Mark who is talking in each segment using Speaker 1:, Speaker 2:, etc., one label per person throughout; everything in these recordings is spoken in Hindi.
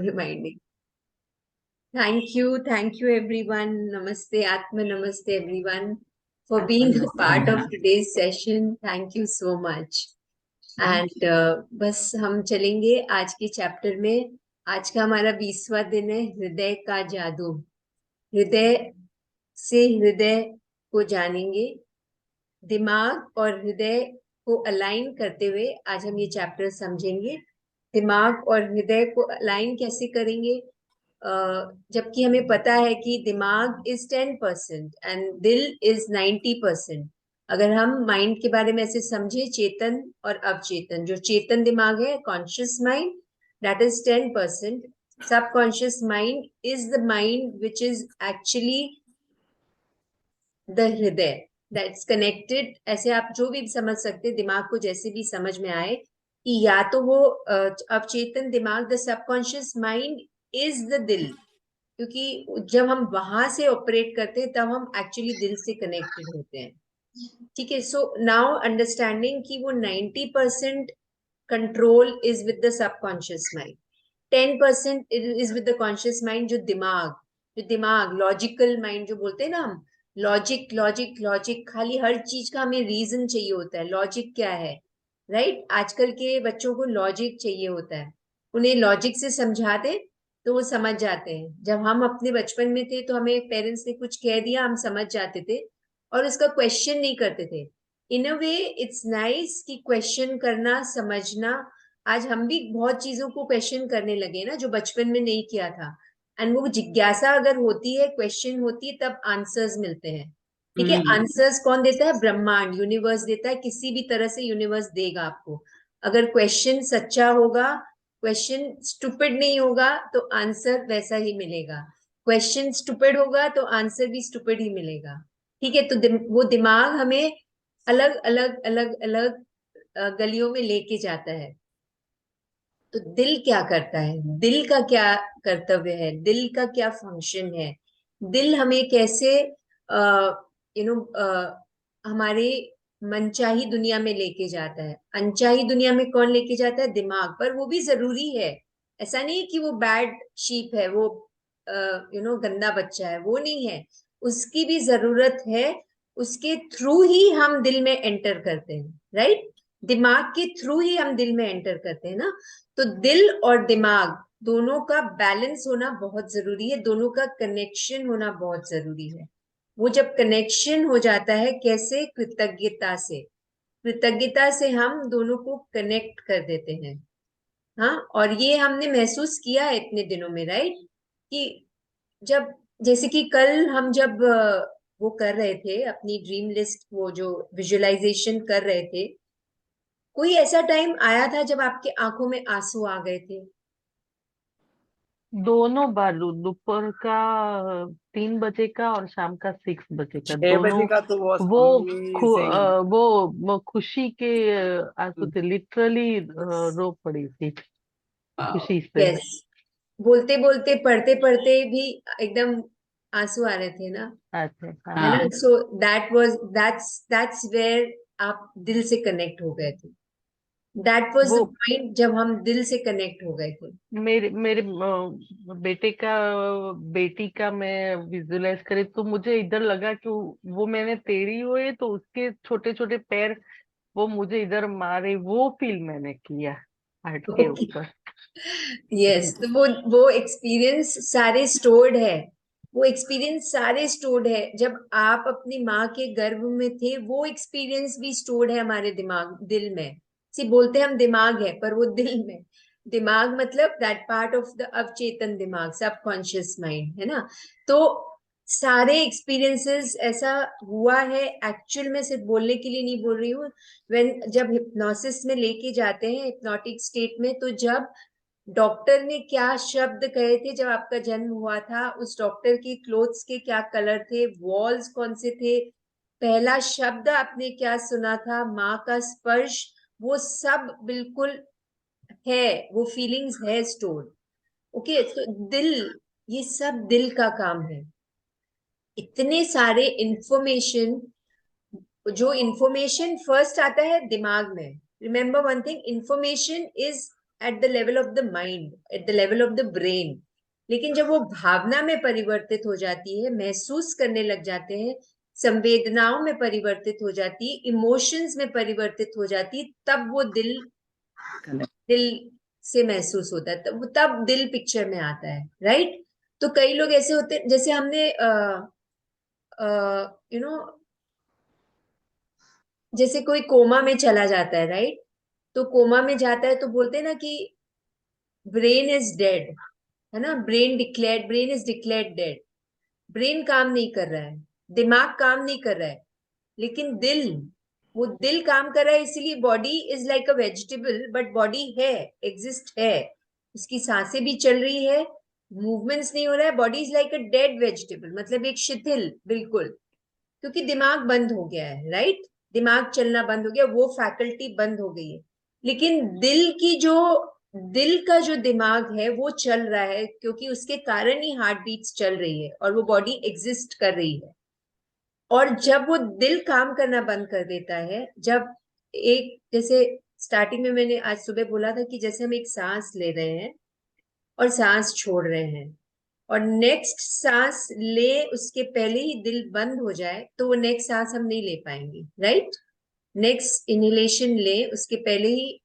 Speaker 1: reminding. Thank you everyone. Namaste Atma, namaste everyone for being a part of today's session. Thank you so much. And बस हम चलेंगे आज के चैप्टर में. आज का हमारा 20वां दिन है, हृदय का जादू. हृदय से हृदय को जानेंगे. दिमाग और हृदय को अलाइन करते हुए आज हम ये चैप्टर समझेंगे. दिमाग और हृदय को अलाइन कैसे करेंगे, जबकि हमें पता है कि दिमाग इज 10% एंड दिल इज 90%. अगर हम माइंड के बारे में ऐसे समझे, चेतन और अवचेतन, जो चेतन दिमाग है, conscious mind, that is 10%. Subconscious mind is the mind which is actually the हृदय, दैट्स कनेक्टेड. ऐसे आप जो भी समझ सकते, दिमाग को जैसे भी समझ में आए कि या तो वो अवचेतन दिमाग, the subconscious mind is the दिल, क्योंकि जब हम वहां से ऑपरेट करते हैं तब हम एक्चुअली दिल से कनेक्टेड होते हैं. ठीक है. सो नाउ अंडरस्टैंडिंग कि वो 90% control is with the subconscious mind, 10% is with the conscious mind. जो दिमाग लॉजिकल माइंड जो बोलते हैं ना हम, लॉजिक लॉजिक लॉजिक, खाली हर चीज का हमें रीजन चाहिए होता है. लॉजिक क्या है, राइट? आजकल के बच्चों को लॉजिक चाहिए होता है. उन्हें लॉजिक से समझा दे तो वो समझ जाते हैं. जब हम अपने बचपन में थे तो हमें पेरेंट्स ने कुछ कह दिया, हम समझ जाते थे और उसका क्वेश्चन नहीं करते थे. इन अ वे इट्स नाइस कि क्वेश्चन करना, समझना. आज हम भी बहुत चीजों को क्वेश्चन करने लगे ना, जो बचपन में नहीं किया था. एंड वो जिज्ञासा अगर होती है, क्वेश्चन होती है, तब आंसर्स मिलते हैं. ठीक है. आंसर्स कौन देता है? ब्रह्मांड, यूनिवर्स देता है. किसी भी तरह से यूनिवर्स देगा आपको. अगर क्वेश्चन सच्चा होगा, क्वेश्चन स्टूपिड नहीं होगा, तो आंसर वैसा ही मिलेगा. क्वेश्चन स्टूपिड होगा तो आंसर भी स्टूपिड ही मिलेगा. ठीक है. तो वो दिमाग हमें अलग अलग अलग अलग गलियों में लेके जाता है. तो दिल क्या करता है, दिल का क्या कर्तव्य है, दिल का क्या फंक्शन है, दिल हमें कैसे हमारे मनचाही दुनिया में लेके जाता है. अनचाही दुनिया में कौन लेके जाता है? दिमाग. पर वो भी जरूरी है. ऐसा नहीं कि वो बैड शीप है, वो गंदा बच्चा है, वो नहीं है. उसकी भी जरूरत है. उसके थ्रू ही हम दिल में एंटर करते हैं, राइट? दिमाग के थ्रू ही हम दिल में एंटर करते हैं ना. तो दिल और दिमाग दोनों का बैलेंस होना बहुत जरूरी है. दोनों का कनेक्शन होना बहुत जरूरी है. वो जब कनेक्शन हो जाता है, कैसे? कृतज्ञता से. कृतज्ञता से हम दोनों को कनेक्ट कर देते हैं. हाँ. और ये हमने महसूस किया है इतने दिनों में, राइट? कि जब, जैसे कि कल हम जब वो कर रहे थे अपनी ड्रीम लिस्ट, वो जो विजुअलाइजेशन कर रहे थे, कोई ऐसा टाइम आया था जब आपके आंखों में आंसू आ गए थे?
Speaker 2: दोनों बार, दोपहर का 3 बजे का और शाम का 6 बजे का,
Speaker 3: 6 बजे
Speaker 2: दोनों.
Speaker 3: का तो वो
Speaker 2: वो
Speaker 3: अमेजिंग।
Speaker 2: वो खुशी के आंसू थे, लिटरली रो पड़ी थी खुशी से.
Speaker 1: यस. बोलते बोलते, पढ़ते पढ़ते भी एकदम आंसू आ रहे थे ना,
Speaker 2: अच्छा,
Speaker 1: है ना?
Speaker 2: हाँ.
Speaker 1: सो दैट्स वेयर आप दिल से कनेक्ट हो गए थे. दैट वाज द
Speaker 2: वो
Speaker 1: पॉइंट जब हम दिल से कनेक्ट हो गए थे.
Speaker 2: मेरे मेरे बेटे का, बेटी का मैं विजुलाइज करे तो मुझे इधर लगा कि वो मैंने तेड़ी हुए तो उसके छोटे छोटे पैर वो मुझे इधर मारे, वो फील मैंने किया हार्ट के
Speaker 1: ओके.
Speaker 2: ऊपर.
Speaker 1: यस. तो वो एक्सपीरियंस सारे स्टोर्ड है. वो एक्सपीरियंस सारे स्टोर्ड है. जब आप अपनी माँ के गर्भ में थे, वो एक्सपीरियंस भी स्टोर्ड है हमारे दिमाग, दिल में. सी बोलते हम दिमाग है, पर वो दिल में. दिमाग मतलब दैट पार्ट ऑफ द अवचेतन दिमाग, सबकॉन्शियस माइंड, है ना? तो सारे एक्सपीरियंसेस ऐसा हुआ है. एक्चुअल में सिर्फ बोलने के लिए नहीं बोल रही हूँ. जब हिप्नोसिस में लेके जाते हैं, हिप्नोटिक स्टेट में, तो जब डॉक्टर ने क्या शब्द कहे थे जब आपका जन्म हुआ था, उस डॉक्टर के क्लोथ्स के क्या कलर थे, वॉल्स कौन से थे, पहला शब्द आपने क्या सुना था, माँ का स्पर्श, वो सब बिल्कुल है. वो फीलिंग्स है स्टोर. ओके. तो दिल, ये सब दिल का काम है. इतने सारे इंफॉर्मेशन, जो इंफॉर्मेशन फर्स्ट आता है दिमाग में. Remember one thing, information is at the level of the mind, at the level of the brain, लेकिन जब वो भावना में परिवर्तित हो जाती है, महसूस करने लग जाते हैं, संवेदनाओं में परिवर्तित हो जाती है, इमोशंस में परिवर्तित हो जाती है, तब वो दिल से महसूस होता है, तब दिल पिक्चर में आता है, राइट? तो कई लोग ऐसे होते हैं, जैसे हमने यू नो जैसे कोई कोमा में चला जाता है, राइट? तो कोमा में जाता है तो बोलते हैं ना कि ब्रेन इज डेड, है ना? Brain is declared dead. Brain काम नहीं कर रहा है, दिमाग काम नहीं कर रहा है, लेकिन वो दिल काम कर रहा है, इसीलिए body is like a vegetable, but body है, एग्जिस्ट है, उसकी सांसें भी चल रही है, मूवमेंट्स नहीं हो रहा है, body is like a dead vegetable, मतलब एक शिथिल बिल्कुल, क्योंकि दिमाग बंद हो गया है, राइट? दिमाग चलना बंद हो गया, वो फैकल्टी बंद हो गई है। लेकिन दिल का जो दिमाग है वो चल रहा है, क्योंकि उसके कारण ही हार्ट बीट्स चल रही है और वो बॉडी एग्जिस्ट कर रही है। और जब वो दिल काम करना बंद कर देता है, जब एक, जैसे स्टार्टिंग में मैंने आज सुबह बोला था कि जैसे हम एक सांस ले रहे हैं और सांस छोड़ रहे हैं, और नेक्स्ट सांस ले उसके पहले ही दिल बंद हो जाए, तो वो नेक्स्ट सांस हम नहीं ले पाएंगे, राइट? नेक्स्ट इनहेलेशन ले उसके पहले ही,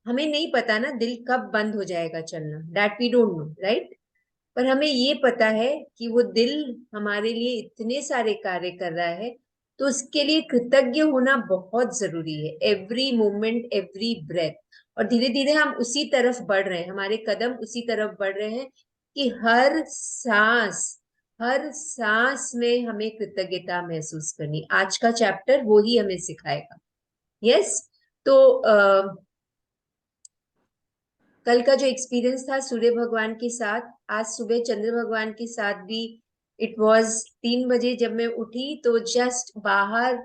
Speaker 1: हमें नहीं पता ना दिल कब बंद हो जाएगा चलना, that we don't know, right? पर हमें ये पता है कि वो दिल हमारे लिए इतने सारे कार्य कर रहा है, तो उसके लिए कृतज्ञ होना बहुत जरूरी है, एवरी मोमेंट, एवरी ब्रेथ। और धीरे धीरे हम उसी तरफ बढ़ रहे हैं, हमारे कदम उसी तरफ बढ़ रहे हैं कि हर सांस में हमें कृतज्ञता महसूस करनी। आज का चैप्टर वो ही हमें सिखाएगा। यस। तो कल का जो एक्सपीरियंस था सूर्य भगवान के साथ, आज सुबह चंद्र भगवान के साथ भी, इट वाज 3 बजे जब मैं उठी तो जस्ट बाहर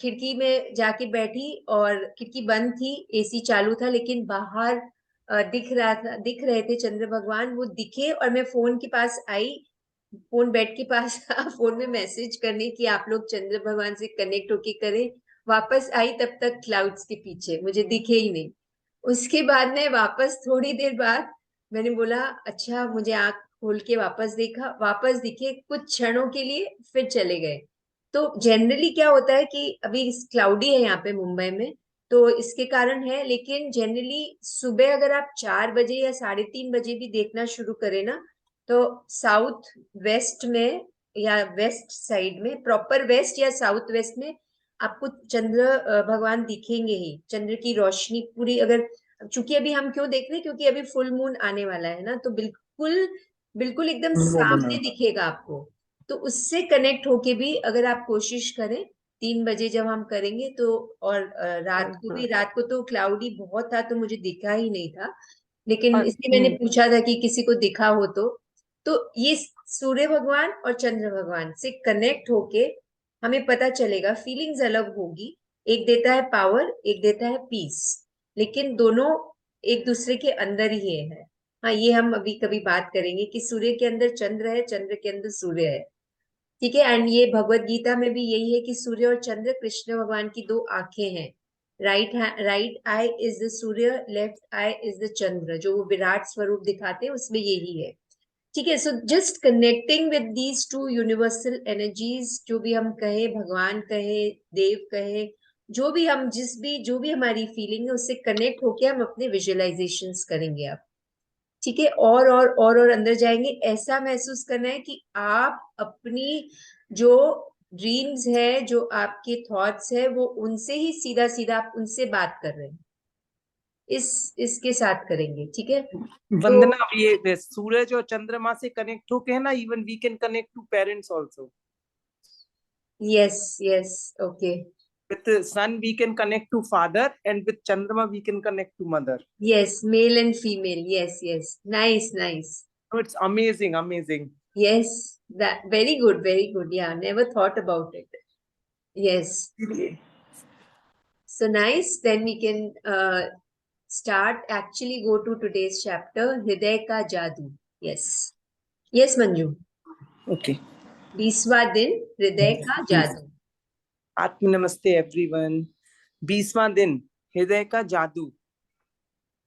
Speaker 1: खिड़की में जाके बैठी, और खिड़की बंद थी, एसी चालू था, लेकिन बाहर दिख रहे थे चंद्र भगवान, वो दिखे और मैं फोन के पास आई, फोन बेड के पास था, फोन में मैसेज करने की आप लोग चंद्र भगवान से कनेक्ट होके करें। वापस आई तब तक क्लाउड्स के पीछे, मुझे दिखे ही नहीं। उसके बाद में वापस थोड़ी देर बाद मैंने बोला अच्छा, मुझे आंख खोल के वापस देखा, वापस दिखे कुछ क्षणों के लिए, फिर चले गए। तो जनरली क्या होता है कि अभी क्लाउडी है यहाँ पे मुंबई में, तो इसके कारण है, लेकिन जनरली सुबह अगर आप 4 बजे या 3:30 बजे भी देखना शुरू करें ना, तो साउथ वेस्ट में या वेस्ट साइड में, प्रॉपर वेस्ट या साउथ वेस्ट में आपको चंद्र भगवान दिखेंगे ही, चंद्र की रोशनी पूरी। अगर, चूंकि अभी हम क्यों देख रहे हैं, क्योंकि अभी फुल मून आने वाला है ना, तो बिल्कुल बिल्कुल एकदम सामने दिखेगा आपको। तो उससे कनेक्ट होके भी अगर आप कोशिश करें, 3 बजे जब हम करेंगे तो, और रात को तो क्लाउडी बहुत था तो मुझे दिखा ही नहीं था, लेकिन इसलिए मैंने पूछा था कि किसी को दिखा हो तो ये सूर्य भगवान और चंद्र भगवान से कनेक्ट होके हमें पता चलेगा, फीलिंग्स अलग होगी, एक देता है पावर, एक देता है पीस, लेकिन दोनों एक दूसरे के अंदर ही है। हाँ, ये हम अभी कभी बात करेंगे कि सूर्य के अंदर चंद्र है, चंद्र के अंदर सूर्य है, ठीक है? एंड ये भगवत गीता में भी यही है कि सूर्य और चंद्र कृष्ण भगवान की दो आंखें हैं, right eye is the Surya, left eye is the Chandra, जो वो विराट स्वरूप दिखाते हैं उसमें यही है, ठीक है? So just connecting with these two universal energies, जो भी हम कहे, भगवान कहे, देव कहे, जो भी हमारी फीलिंग है, उससे कनेक्ट होके हम अपने विजुअलाइजेशंस करेंगे अब, ठीक है? और अंदर जाएंगे, ऐसा महसूस करना है कि आप अपनी जो ड्रीम्स है, जो आपके थॉट्स है, वो उनसे ही सीधा सीधा आप उनसे बात कर रहे हैं, इसके साथ करेंगे, ठीक है? तो
Speaker 3: वंदना, अब ये सूरज और चंद्रमा से कनेक्ट होके है ना, even we can connect to parents also.
Speaker 1: Yes yes, okay.
Speaker 3: With the sun we can connect to father, and with Chandrama we can connect to mother.
Speaker 1: Yes, male and female. Yes, yes. Nice, nice.
Speaker 3: So it's amazing, amazing.
Speaker 1: Yes, that very good, very good. Yeah, never thought about it. Yes. So nice. Then we can actually go to today's chapter, Hriday Ka Jadoo. Yes. Yes, Manju.
Speaker 3: Okay.
Speaker 1: 20वां दिन, हृदय का जादू।
Speaker 3: आत्म नमस्ते एवरीवन। 20वां दिन, हृदय का जादू।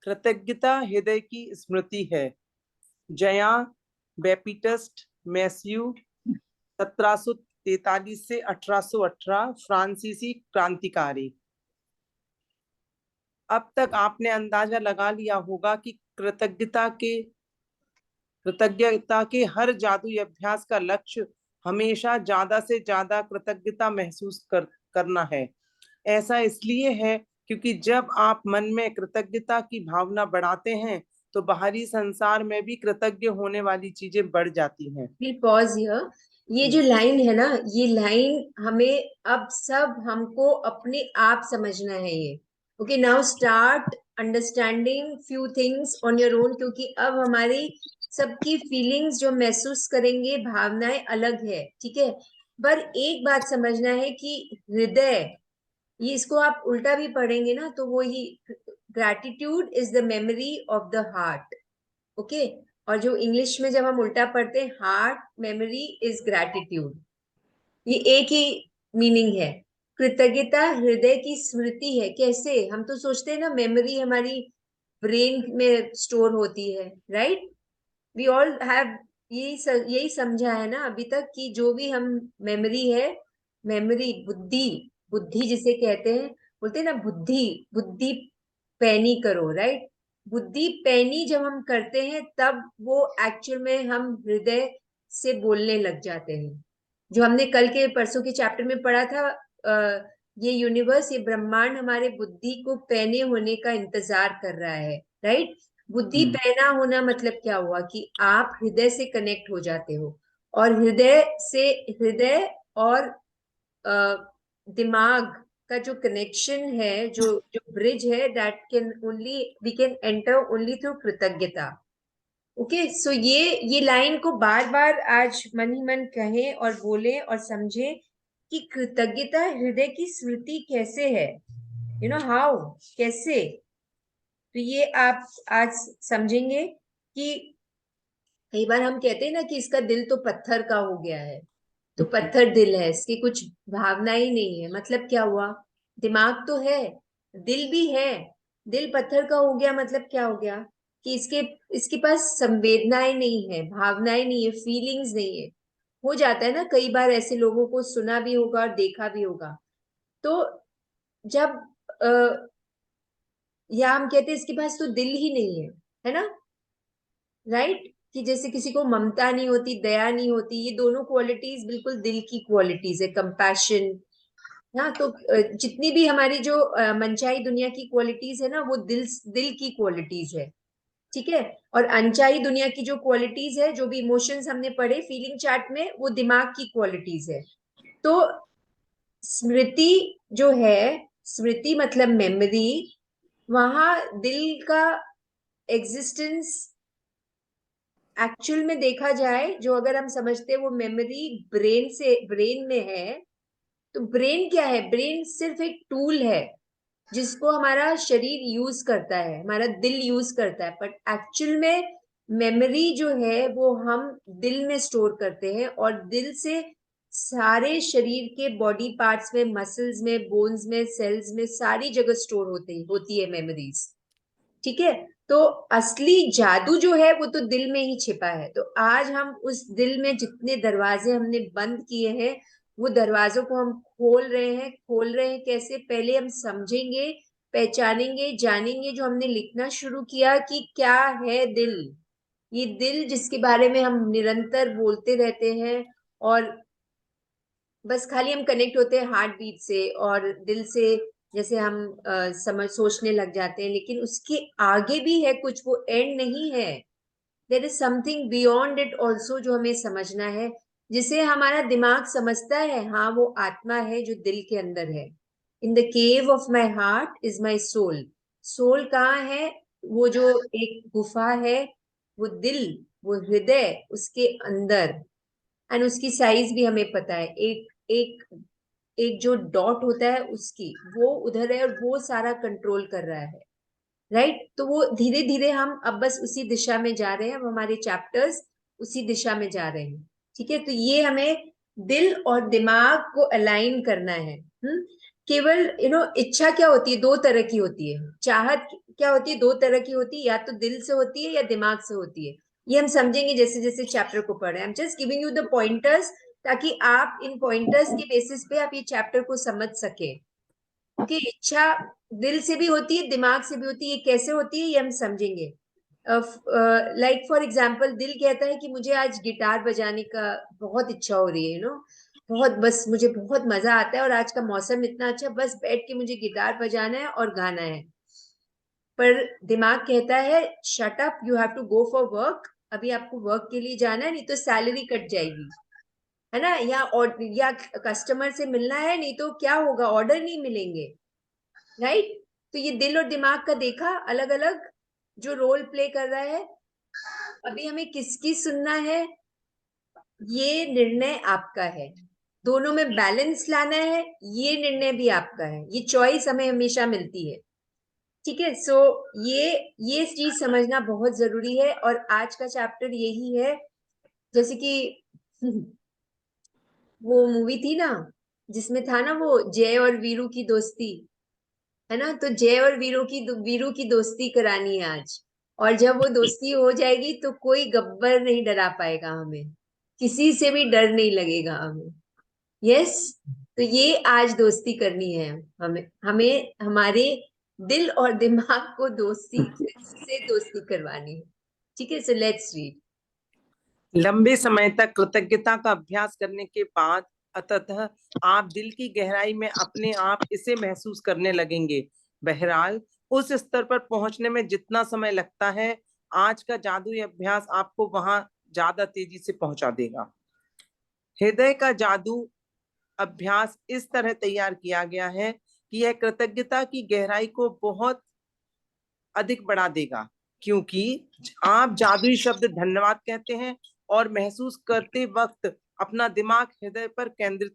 Speaker 3: कृतज्ञता हृदय की स्मृति है। जया बैपिटिस्ट मैस्यू 1743 से 1818, फ्रांसीसी क्रांतिकारी। अब तक आपने अंदाजा लगा लिया होगा कि कृतज्ञता के हर जादुई अभ्यास का लक्ष्य हमेशा ज्यादा से ज्यादा कृतज्ञता महसूस करना है। ऐसा इसलिए है क्योंकि जब आप मन में कृतज्ञता की भावना बढ़ाते हैं तो बाहरी संसार में भी कृतज्ञ होने वाली चीजें बढ़ जाती हैं।
Speaker 1: Pause here. ये जो लाइन है ना, ये लाइन हमें अब सब हमको अपने आप समझना है ये। Okay, now start understanding few things on your own, क्योंकि अब हमारी सबकी फीलिंग्स जो महसूस करेंगे, भावनाएं अलग है, ठीक है। पर एक बात समझना है कि हृदय, ये इसको आप उल्टा भी पढ़ेंगे ना तो वो ही, gratitude is the memory of the heart. Okay, और जो इंग्लिश में जब हम उल्टा पढ़ते हैं, हार्ट मेमोरी इज ग्रैटिट्यूड, ये एक ही मीनिंग है। कृतज्ञता हृदय की स्मृति है। कैसे? हम तो सोचते हैं ना मेमोरी हमारी ब्रेन में स्टोर होती है, राइट? वी ऑल हैव यही समझा है ना अभी तक कि जो भी हम मेमोरी है, मेमोरी, बुद्धि, बुद्धि जिसे कहते हैं, बोलते हैं ना बुद्धि, बुद्धि पैनी करो, राइट? बुद्धि पैनी जब हम करते हैं तब वो एक्चुअल में हम हृदय से बोलने लग जाते हैं। जो हमने कल के परसों के चैप्टर में पढ़ा था, ये यूनिवर्स, ये ब्रह्मांड हमारे बुद्धि को पैने होने का इंतजार कर रहा है, राइट? बुद्धि पैना होना मतलब क्या हुआ कि आप हृदय से कनेक्ट हो जाते हो, और हृदय से, हृदय और दिमाग का जो कनेक्शन है, जो जो ब्रिज है, that can only, we can enter only through कृतज्ञता। ओके, सो ये लाइन को बार बार आज मन ही मन कहें और बोलें और समझें कि कृतज्ञता हृदय की स्मृति कैसे है, यू नो हाउ, कैसे। तो ये आप आज समझेंगे कि कई बार हम कहते हैं ना कि इसका दिल तो पत्थर का हो गया है, तो पत्थर दिल है, इसकी कुछ भावना ही नहीं है। मतलब क्या हुआ? दिमाग तो है, दिल भी है, दिल पत्थर का हो गया मतलब क्या हो गया कि इसके पास संवेदनाएं नहीं है, भावनाएं नहीं है, फीलिंग्स नहीं है। हो जाता है ना, कई बार ऐसे लोगों को सुना भी होगा और देखा भी होगा। तो जब या हम कहते हैं इसके पास तो दिल ही नहीं है ना, राइट? कि जैसे किसी को ममता नहीं होती, दया नहीं होती, ये दोनों क्वालिटीज बिल्कुल दिल की क्वालिटीज है, कंपैशन। हाँ, तो जितनी भी हमारी जो मनचाही दुनिया की क्वालिटीज है ना, वो दिल दिल की क्वालिटीज है, ठीक है। और अनचाही दुनिया की जो क्वालिटीज है, जो भी इमोशंस हमने पढ़े फीलिंग चार्ट में, वो दिमाग की क्वालिटीज है। तो स्मृति जो है, स्मृति मतलब मेमोरी, वहां दिल का एग्जिस्टेंस एक्चुअल में देखा जाए, जो अगर हम समझते हैं वो मेमोरी ब्रेन से, ब्रेन में है। तो ब्रेन क्या है? ब्रेन सिर्फ एक टूल है जिसको हमारा शरीर यूज करता है, हमारा दिल यूज करता है, बट एक्चुअल में मेमोरी जो है वो हम दिल में स्टोर करते हैं, और दिल से सारे शरीर के बॉडी पार्ट्स में, मसल्स में, बोन्स में, सेल्स में, सारी जगह स्टोर होती है मेमोरीज, ठीक है। तो असली जादू जो है वो तो दिल में ही छिपा है। तो आज हम उस दिल में जितने दरवाजे हमने बंद किए हैं, वो दरवाजों को हम खोल रहे हैं। खोल रहे हैं कैसे? पहले हम समझेंगे, पहचानेंगे, जानेंगे, जो हमने लिखना शुरू किया कि क्या है दिल। ये दिल जिसके बारे में हम निरंतर बोलते रहते हैं, और बस खाली हम कनेक्ट होते हैं हार्ट बीट से और दिल से, जैसे हम समझ सोचने लग जाते हैं, लेकिन उसके आगे भी है कुछ, वो एंड नहीं है। There is something beyond it also, जो हमें समझना है, जिसे हमारा दिमाग समझता है हाँ वो आत्मा है जो दिल के अंदर है। In the cave of my heart is my soul. Soul कहाँ है? वो जो एक गुफा है, वो दिल, वो हृदय, उसके अंदर। एंड उसकी साइज भी हमें पता है, एक एक एक जो डॉट होता है उसकी, वो उधर है, और वो सारा कंट्रोल कर रहा है, राइट? तो वो धीरे धीरे हम अब बस उसी दिशा में जा रहे हैं, अब हमारे चैप्टर्स उसी दिशा में जा रहे हैं, ठीक है। तो ये हमें दिल और दिमाग को अलाइन करना है। केवल इच्छा क्या होती है? दो तरह की होती है। चाहत क्या होती है, दो तरह की होती है, या तो दिल से होती है या दिमाग से होती है। ये हम समझेंगे जैसे जैसे चैप्टर को पढ़ रहे हैं। I am just giving you the pointers, ताकि आप इन पॉइंटर्स के बेसिस पे आप ये चैप्टर को समझ सके। क्योंकि इच्छा दिल से भी होती है, दिमाग से भी होती है। ये कैसे होती है ये हम समझेंगे। लाइक फॉर एग्जाम्पल, दिल कहता है कि मुझे आज गिटार बजाने का बहुत इच्छा हो रही है, बहुत, बस मुझे बहुत मजा आता है और आज का मौसम इतना अच्छा, बस बैठ के मुझे गिटार बजाना है और गाना है। पर दिमाग कहता है shut up, you have to go for work, अभी आपको वर्क के लिए जाना है, नहीं तो सैलरी कट जाएगी, है ना, या कस्टमर से मिलना है, नहीं तो क्या होगा, ऑर्डर नहीं मिलेंगे, राइट। तो ये दिल और दिमाग का देखा अलग अलग जो रोल प्ले कर रहा है। अभी हमें किसकी सुनना है, ये निर्णय आपका है। दोनों में बैलेंस लाना है, ये निर्णय भी आपका है। ये चॉइस हमें हमेशा मिलती है, ठीक है। सो ये चीज समझना बहुत जरूरी है। और आज का चैप्टर यही है, जैसे कि वो मूवी थी ना, जिसमें था ना वो जय और वीरू की दोस्ती, है ना। तो जय और वीरू की दोस्ती करानी है आज। और जब वो दोस्ती हो जाएगी तो कोई गब्बर नहीं डरा पाएगा हमें, किसी से भी डर नहीं लगेगा हमें। यस, तो ये आज दोस्ती करनी है हमें। हमें हमारे दिल और दिमाग को दोस्ती से दोस्ती करवानी है, ठीक है। So let's read.
Speaker 3: लंबे समय तक कृतज्ञता का अभ्यास करने के बाद अंततः आप दिल की गहराई में अपने आप इसे महसूस करने लगेंगे। बहरहाल, उस स्तर पर पहुंचने में जितना समय लगता है, आज का जादुई अभ्यास आपको वहां ज्यादा तेजी से पहुंचा देगा। हृदय का जादू अभ्यास इस तरह तैयार किया गया है कि यह कृतज्ञता की गहराई को बहुत अधिक बढ़ा देगा, क्योंकि आप जादुई शब्द धन्यवाद कहते हैं और महसूस करते वक्त अपना दिमाग हृदय पर केंद्रित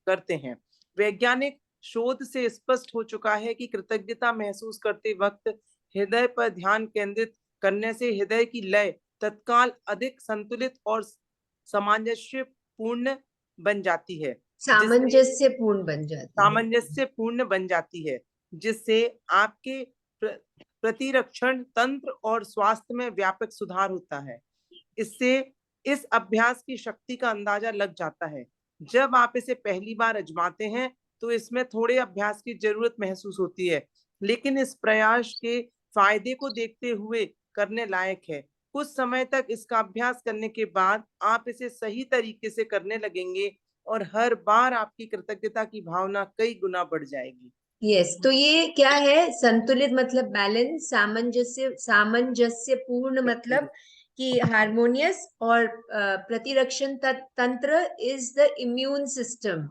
Speaker 3: करते हैं। वैज्ञानिक शोध से स्पष्ट हो चुका है कि कृतज्ञता महसूस करते वक्त हृदय पर ध्यान केंद्रित करने से हृदय की लय तत्काल अधिक संतुलित और सामंजस्यपूर्ण बन जाती है, सामंजस्यपूर्ण बन जाती है, जिससे आपके प्रतिरक्षण तंत्र और स्वास्थ्य में व्यापक सुधार होता है। इससे इस अभ्यास की शक्ति का अंदाजा लग जाता है। जब आप इसे पहली बार आजमाते हैं तो इसमें थोड़े अभ्यास की जरूरत महसूस होती है, लेकिन इस प्रयास के फायदे को देखते हुए करने लायक है। कुछ समय तक इसका अभ्यास करने के बाद आप इसे सही तरीके से करने लगेंगे और हर बार आपकी कृतज्ञता की भावना कई गुना बढ़ जाएगी।
Speaker 1: यस, तो ये क्या है, संतुलित मतलब बैलेंस, सामंजस्य पूर्ण मतलब कि हार्मोनियस, और प्रतिरक्षण तंत्र इज द इम्यून सिस्टम।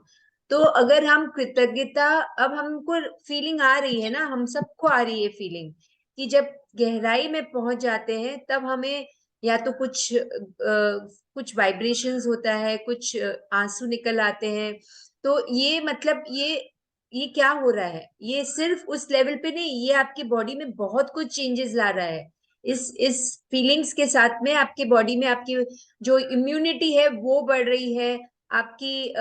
Speaker 1: तो अगर हम कृतज्ञता, अब हमको फीलिंग आ रही है ना, हम सबको आ रही है फीलिंग, कि जब गहराई में पहुंच जाते हैं तब हमें या तो कुछ वाइब्रेशंस होता है, कुछ आंसू निकल आते हैं। तो ये मतलब ये क्या हो रहा है, ये सिर्फ उस लेवल पे नहीं, ये आपके बॉडी में बहुत कुछ चेंजेस ला रहा है। इस फीलिंग्स के साथ में आपके बॉडी में आपकी जो इम्यूनिटी है वो बढ़ रही है। आपकी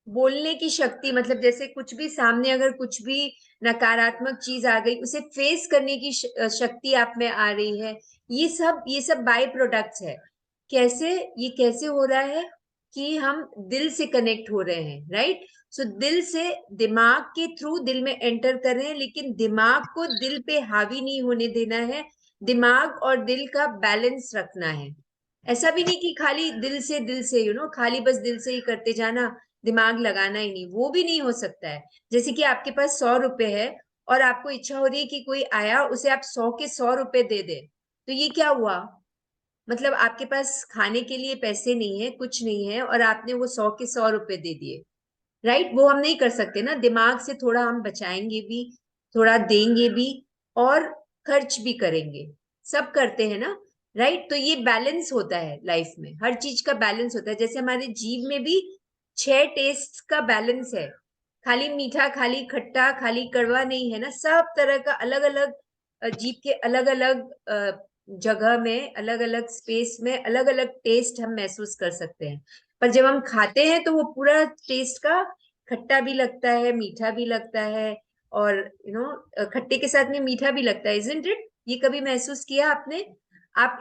Speaker 1: बोलने की शक्ति, मतलब जैसे कुछ भी सामने अगर कुछ भी नकारात्मक चीज आ गई, उसे फेस करने की शक्ति आप में आ रही है। ये सब बाय प्रोडक्ट्स है। ये कैसे हो रहा है कि हम दिल से कनेक्ट हो रहे हैं, राइट। सो दिल से दिमाग के थ्रू दिल में एंटर कर रहे हैं, लेकिन दिमाग को दिल पे हावी नहीं होने देना है। दिमाग और दिल का बैलेंस रखना है। ऐसा भी नहीं कि खाली दिल से खाली बस दिल से ही करते जाना, दिमाग लगाना ही नहीं, वो भी नहीं हो सकता है। जैसे कि आपके पास 100 रुपए है और आपको इच्छा हो रही है कि कोई आया, उसे आप 100 के 100 रुपए दे दे, तो ये क्या हुआ, मतलब आपके पास खाने के लिए पैसे नहीं है, कुछ नहीं है, और आपने वो 100 के 100 रुपए दे दिए, राइट। वो हम नहीं कर सकते ना, दिमाग से थोड़ा हम बचाएंगे भी, थोड़ा देंगे भी, और खर्च भी करेंगे, सब करते हैं ना, राइट। तो ये बैलेंस होता है लाइफ में, हर चीज का बैलेंस होता है। जैसे हमारे जीव में भी 6 टेस्ट का बैलेंस है, खाली मीठा, खाली खट्टा, खाली कड़वा नहीं है ना, सब तरह का अलग अलग जीव के अलग अलग जगह में, अलग अलग स्पेस में अलग अलग टेस्ट हम महसूस कर सकते हैं। पर जब हम खाते हैं तो वो पूरा टेस्ट का खट्टा भी लगता है, मीठा भी लगता है, और खट्टे के साथ में मीठा भी लगता है, इजंट इट? ये कभी महसूस किया आपने? आप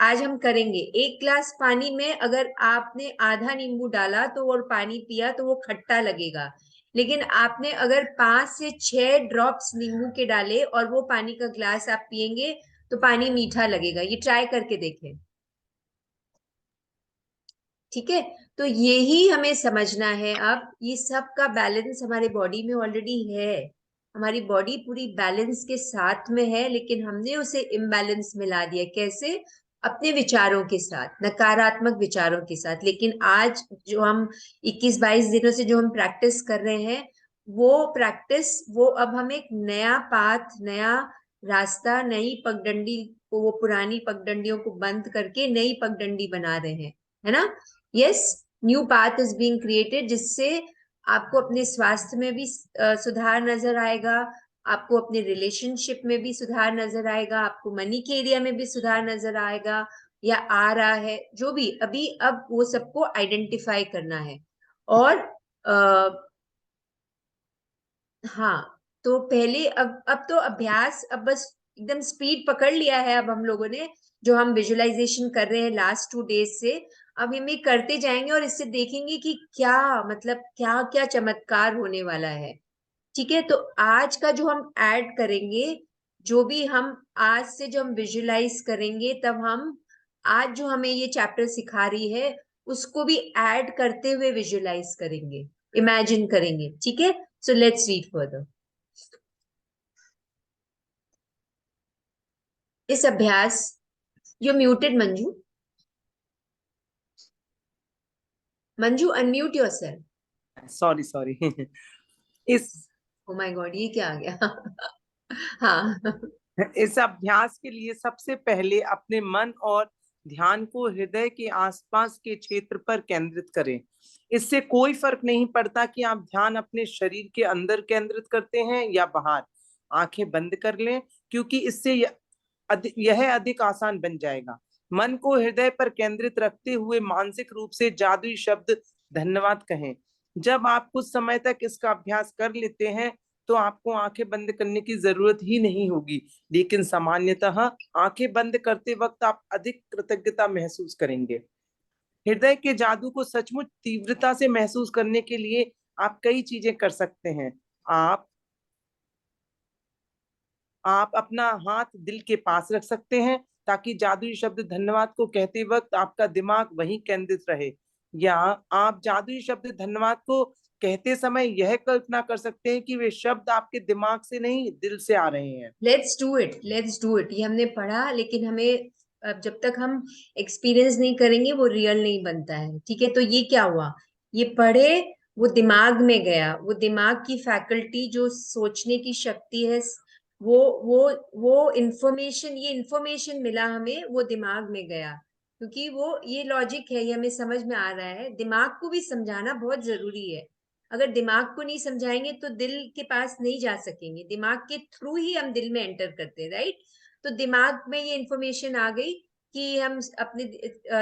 Speaker 1: आज हम करेंगे, 1 ग्लास पानी में अगर आपने आधा नींबू डाला तो और पानी पिया तो वो खट्टा लगेगा, लेकिन आपने अगर 5 से 6 ड्रॉप्स नींबू के डाले और वो पानी का ग्लास आप पिएंगे तो पानी मीठा लगेगा। ये ट्राई करके देखें, ठीक है? तो यही हमें समझना है। अब ये सब का बैलेंस हमारे बॉडी में ऑलरेडी है, हमारी बॉडी पूरी बैलेंस के साथ में है, लेकिन हमने उसे इम्बैलेंस में ला दिया। कैसे? अपने विचारों के साथ, नकारात्मक विचारों के साथ। लेकिन आज जो हम 21-22 दिनों से जो हम प्रैक्टिस कर रहे हैं, वो अब हम एक नया पाथ, नया रास्ता, नई पगडंडी को, वो पुरानी पगडंडियों को बंद करके नई पगडंडी बना रहे हैं, है ना? Yes, new path is being created, जिससे आपको अपने स्वास्थ्य में भी सुधार नजर आएगा, आपको अपने रिलेशनशिप में भी सुधार नजर आएगा, आपको मनी के एरिया में भी सुधार नजर आएगा, या आ रहा है जो भी अभी। अब वो सबको आइडेंटिफाई करना है। और हाँ, तो पहले अब तो अभ्यास, अब बस एकदम स्पीड पकड़ लिया है अब हम लोगों ने, जो हम विजुअलाइजेशन कर रहे हैं लास्ट 2 डेज से। अब हम ये करते जाएंगे और इससे देखेंगे कि क्या मतलब क्या क्या चमत्कार होने वाला है। ठीक है, तो आज का जो हम ऐड करेंगे, जो भी हम आज से जो हम विजुअलाइज करेंगे, तब हम आज जो हमें ये चैप्टर सिखा रही है उसको भी ऐड करते हुए विजुअलाइज करेंगे, इमेजिन करेंगे। ठीक है, सो लेट्स रीड फर्दर। इस अभ्यास, you muted Manju. Manju, unmute yourself.
Speaker 3: Sorry इस
Speaker 1: ओ माय गॉड, ये क्या आ गया? हाँ,
Speaker 3: इस अभ्यास के लिए सबसे पहले अपने मन और ध्यान को हृदय के आसपास के क्षेत्र पर केंद्रित करें। इससे कोई फर्क नहीं पड़ता कि आप ध्यान अपने शरीर के अंदर केंद्रित करते हैं या बाहर। आंखें बंद कर लें, क्योंकि इससे यह अधिक आसान बन जाएगा। मन को हृदय पर केंद्रित रखते हुए मानसिक रूप से जादुई शब्द धन्यवाद कहें। जब आप कुछ समय तक इसका अभ्यास कर लेते हैं तो आपको आंखें बंद करने की जरूरत ही नहीं होगी, लेकिन सामान्यतः आंखें बंद करते वक्त आप अधिक कृतज्ञता महसूस करेंगे। हृदय के जादू को सचमुच तीव्रता से महसूस करने के लिए आप कई चीजें कर सकते हैं। आप अपना हाथ दिल के पास रख सकते हैं ताकि जादुई शब्द धन्यवाद को कहते वक्त आपका दिमाग वहीं केंद्रित रहे। या आप जादुई शब्द धन्यवाद को कहते समय यह कल्पना कर सकते हैं कि वे शब्द आपके दिमाग से नहीं, दिल से आ रहे हैं।
Speaker 1: Let's do it, let's do it. ये हमने पढ़ा, लेकिन हमें अब जब तक हम एक्सपीरियंस नहीं करेंगे वो रियल नहीं बनता है। ठीक है, तो ये क्या हुआ? ये पढ़े, वो दिमाग में गया, वो दिमाग की फैकल्टी, जो सोचने की शक्ति है, वो वो इंफॉर्मेशन, ये इंफॉर्मेशन मिला हमें, वो दिमाग में गया। क्योंकि वो ये लॉजिक है, ये हमें समझ में आ रहा है। दिमाग को भी समझाना बहुत जरूरी है। अगर दिमाग को नहीं समझाएंगे तो दिल के पास नहीं जा सकेंगे। दिमाग के थ्रू ही हम दिल में एंटर करते हैं, राइट? तो दिमाग में ये इंफॉर्मेशन आ गई कि हम अपने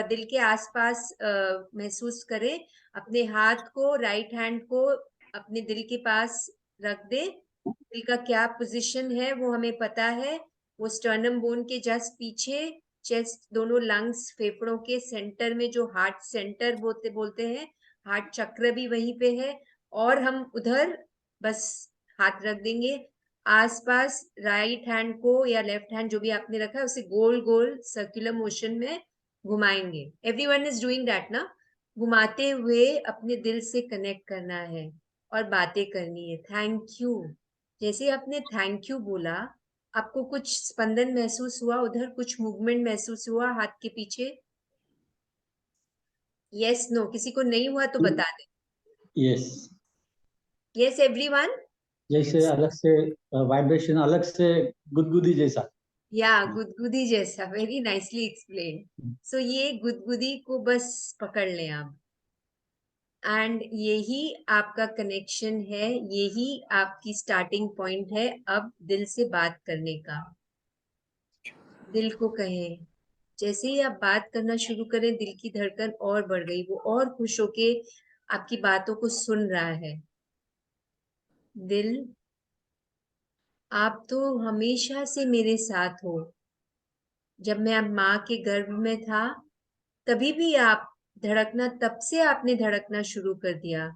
Speaker 1: दिल के आसपास महसूस करें। अपने हाथ को, राइट हैंड को अपने दिल के पास रख दे। दिल का क्या पोजीशन है वो हमें पता है। वो स्टर्नम बोन के जस्ट पीछे, चेस्ट, दोनों लंग्स, फेफड़ों के सेंटर में, जो हार्ट सेंटर बोलते बोलते हैं, हार्ट चक्र भी वहीं पे है। और हम उधर बस हाथ रख देंगे। आसपास राइट हैंड को या लेफ्ट हैंड, जो भी आपने रखा है, उसे गोल गोल सर्कुलर मोशन में घुमाएंगे। एवरीवन इज डूइंग दैट ना? घुमाते हुए अपने दिल से कनेक्ट करना है और बातें करनी है। Thank you. जैसे आपने थैंक यू बोला, आपको कुछ स्पंदन महसूस हुआ उधर? कुछ मूवमेंट महसूस हुआ हाथ के पीछे? Yes, no? किसी को नहीं हुआ तो बता दे।
Speaker 4: Yes,
Speaker 1: yes everyone.
Speaker 4: जैसे अलग से वाइब्रेशन, अलग से गुदगुदी जैसा।
Speaker 1: या गुदगुदी जैसा, वेरी नाइसली एक्सप्लेन। सो ये गुदगुदी को बस पकड़ लें आप, एंड यही आपका कनेक्शन है, यही आपकी स्टार्टिंग पॉइंट है अब दिल से बात करने का। दिल को कहें, जैसे ही आप बात करना शुरू करें, दिल की धड़कन और बढ़ गई, वो और खुश होके आपकी बातों को सुन रहा है। दिल, आप तो हमेशा से मेरे साथ हो। जब मैं अब माँ के गर्भ में था तभी भी आप धड़कना, तब से आपने धड़कना शुरू कर दिया।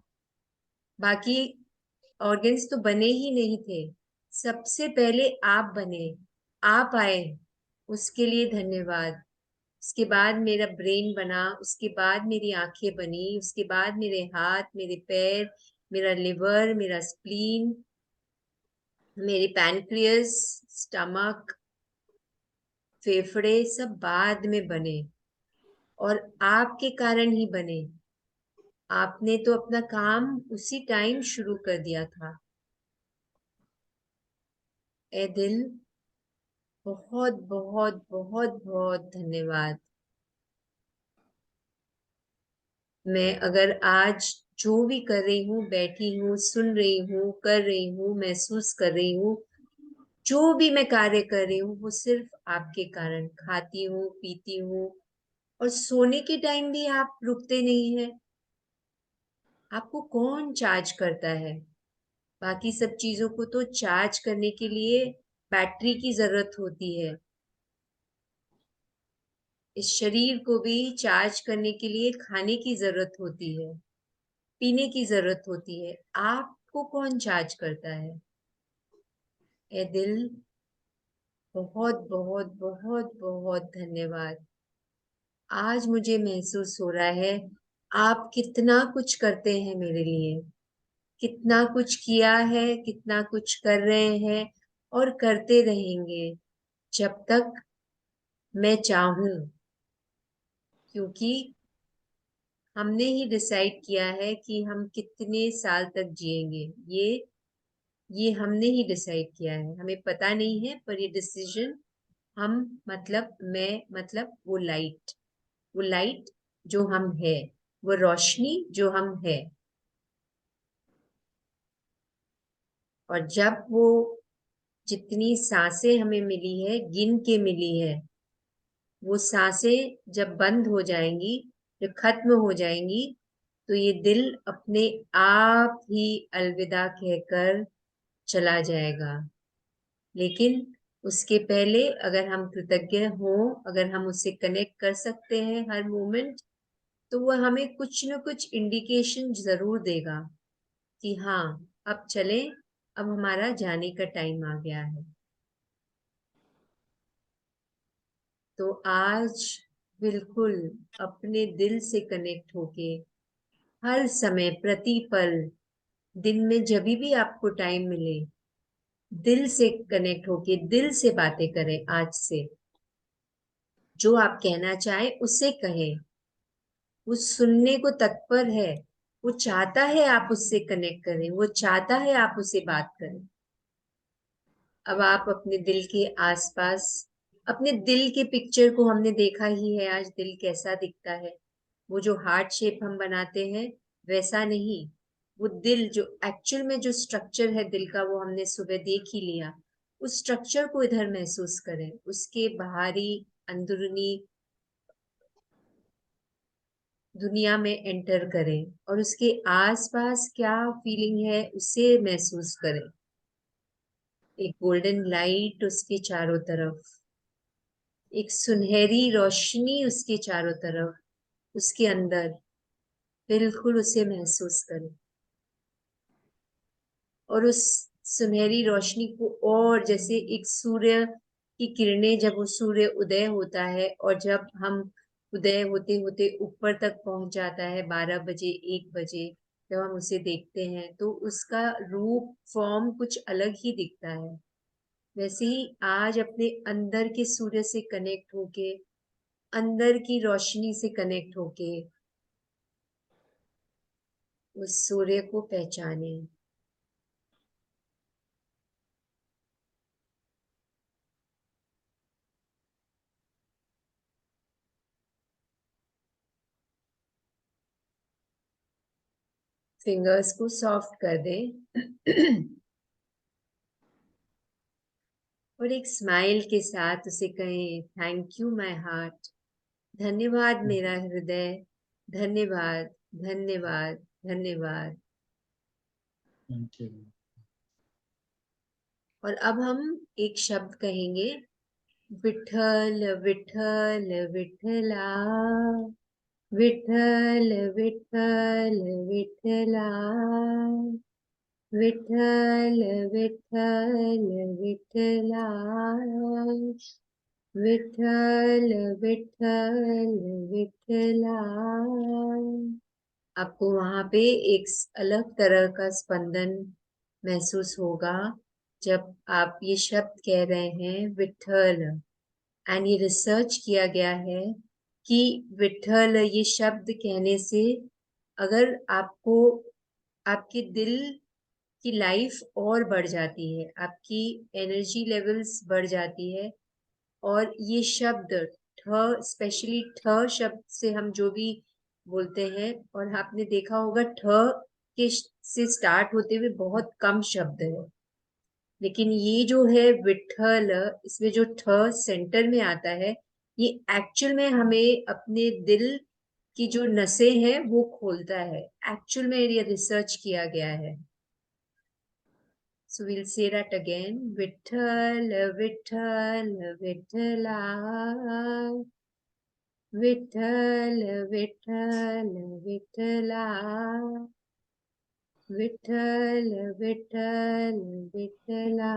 Speaker 1: बाकी ऑर्गन्स तो बने ही नहीं थे, सबसे पहले आप बने, आप आए, उसके लिए धन्यवाद। उसके बाद मेरा ब्रेन बना, उसके बाद मेरी आंखें बनी, उसके बाद मेरे हाथ, मेरे पैर, मेरा लिवर, मेरा स्प्लीन, मेरी पैनक्रियस, स्टमक, फेफड़े सब बाद में बने और आपके कारण ही बने। आपने तो अपना काम उसी टाइम शुरू कर दिया था। ए दिल, बहुत बहुत बहुत बहुत धन्यवाद। मैं अगर आज जो भी कर रही हूँ, बैठी हूँ, सुन रही हूँ, कर रही हूँ, महसूस कर रही हूँ, जो भी मैं कार्य कर रही हूँ वो सिर्फ आपके कारण। खाती हूँ, पीती हूँ, और सोने के टाइम भी आप रुकते नहीं है। आपको कौन चार्ज करता है? बाकी सब चीजों को तो चार्ज करने के लिए बैटरी की जरूरत होती है, इस शरीर को भी चार्ज करने के लिए खाने की जरूरत होती है, पीने की जरूरत होती है। आपको कौन चार्ज करता है? ए दिल, बहुत बहुत बहुत बहुत धन्यवाद। आज मुझे महसूस हो रहा है आप कितना कुछ करते हैं मेरे लिए, कितना कुछ किया है, कितना कुछ कर रहे हैं और करते रहेंगे जब तक मैं चाहूं, क्योंकि हमने ही डिसाइड किया है कि हम कितने साल तक जिएंगे। ये हमने ही डिसाइड किया है, हमें पता नहीं है, पर ये डिसीजन हम, मतलब मैं, मतलब वो लाइट जो हम है, वो रोशनी जो हम है। और जब वो जितनी सांसें हमें मिली है, गिन के मिली है, वो सांसें जब बंद हो जाएंगी, जब खत्म हो जाएंगी, तो ये दिल अपने आप ही अलविदा कहकर चला जाएगा। लेकिन उसके पहले अगर हम कृतज्ञ हों, अगर हम उससे कनेक्ट कर सकते हैं हर मोमेंट, तो वह हमें कुछ न कुछ इंडिकेशन जरूर देगा कि हाँ, अब चले, अब हमारा जाने का टाइम आ गया है। तो आज बिल्कुल अपने दिल से कनेक्ट होके हर समय, प्रति पल, दिन में जब भी आपको टाइम मिले, दिल से कनेक्ट होके दिल से बातें करें। आज से जो आप कहना चाहें उसे कहें, वो सुनने को तत्पर है, वो चाहता है आप उससे कनेक्ट करें, वो चाहता है आप उससे बात करें। अब आप अपने दिल के आसपास, अपने दिल के पिक्चर को हमने देखा ही है आज, दिल कैसा दिखता है। वो जो हार्ट शेप हम बनाते हैं वैसा नहीं, वो दिल जो एक्चुअल में जो स्ट्रक्चर है दिल का, वो हमने सुबह देख ही लिया। उस स्ट्रक्चर को इधर महसूस करें, उसके बाहरी अंदरूनी दुनिया में एंटर करें और उसके आसपास क्या फीलिंग है उसे महसूस करें। एक गोल्डन लाइट उसके चारों तरफ, एक सुनहरी रोशनी उसके चारों तरफ, उसके अंदर, बिल्कुल उसे महसूस करें। और उस सुनहरी रोशनी को, और जैसे एक सूर्य की किरणें, जब वो सूर्य उदय होता है और जब हम उदय होते होते ऊपर तक पहुंच जाता है 12 बजे, 1 बजे, जब हम उसे देखते हैं तो उसका रूप, फॉर्म कुछ अलग ही दिखता है। वैसे ही आज अपने अंदर के सूर्य से कनेक्ट होके, अंदर की रोशनी से कनेक्ट होके उस सूर्य को पहचाने। फिंगर्स को सॉफ्ट कर दें और एक स्माइल के साथ उसे कहें, थैंक यू माय हार्ट, धन्यवाद मेरा हृदय, धन्यवाद, धन्यवाद, धन्यवाद।
Speaker 4: Thank you.
Speaker 1: और अब हम एक शब्द कहेंगे, विठल विठल विठला, विठल विठल विठला, विठल विठल विठला, विठल विठल विठला। आपको वहां पे एक अलग तरह का स्पंदन महसूस होगा जब आप ये शब्द कह रहे हैं, विठल। एंड ये रिसर्च किया गया है कि विठल ये शब्द कहने से अगर आपको आपके दिल की लाइफ और बढ़ जाती है, आपकी एनर्जी लेवल्स बढ़ जाती है। और ये शब्द ठ, स्पेशली ठ शब्द से हम जो भी बोलते हैं, और आपने देखा होगा ठ के से स्टार्ट होते हुए बहुत कम शब्द है, लेकिन ये जो है विठल, इसमें जो ठ सेंटर में आता है, ये एक्चुअल में हमें अपने दिल की जो नसें हैं वो खोलता है। एक्चुअल में ये रिसर्च किया गया है। So we'll say that again. Vitthal, Vitthal, Vitthala. Vitthal, Vitthal, Vitthala. Vitthal, Vitthal, Vitthala.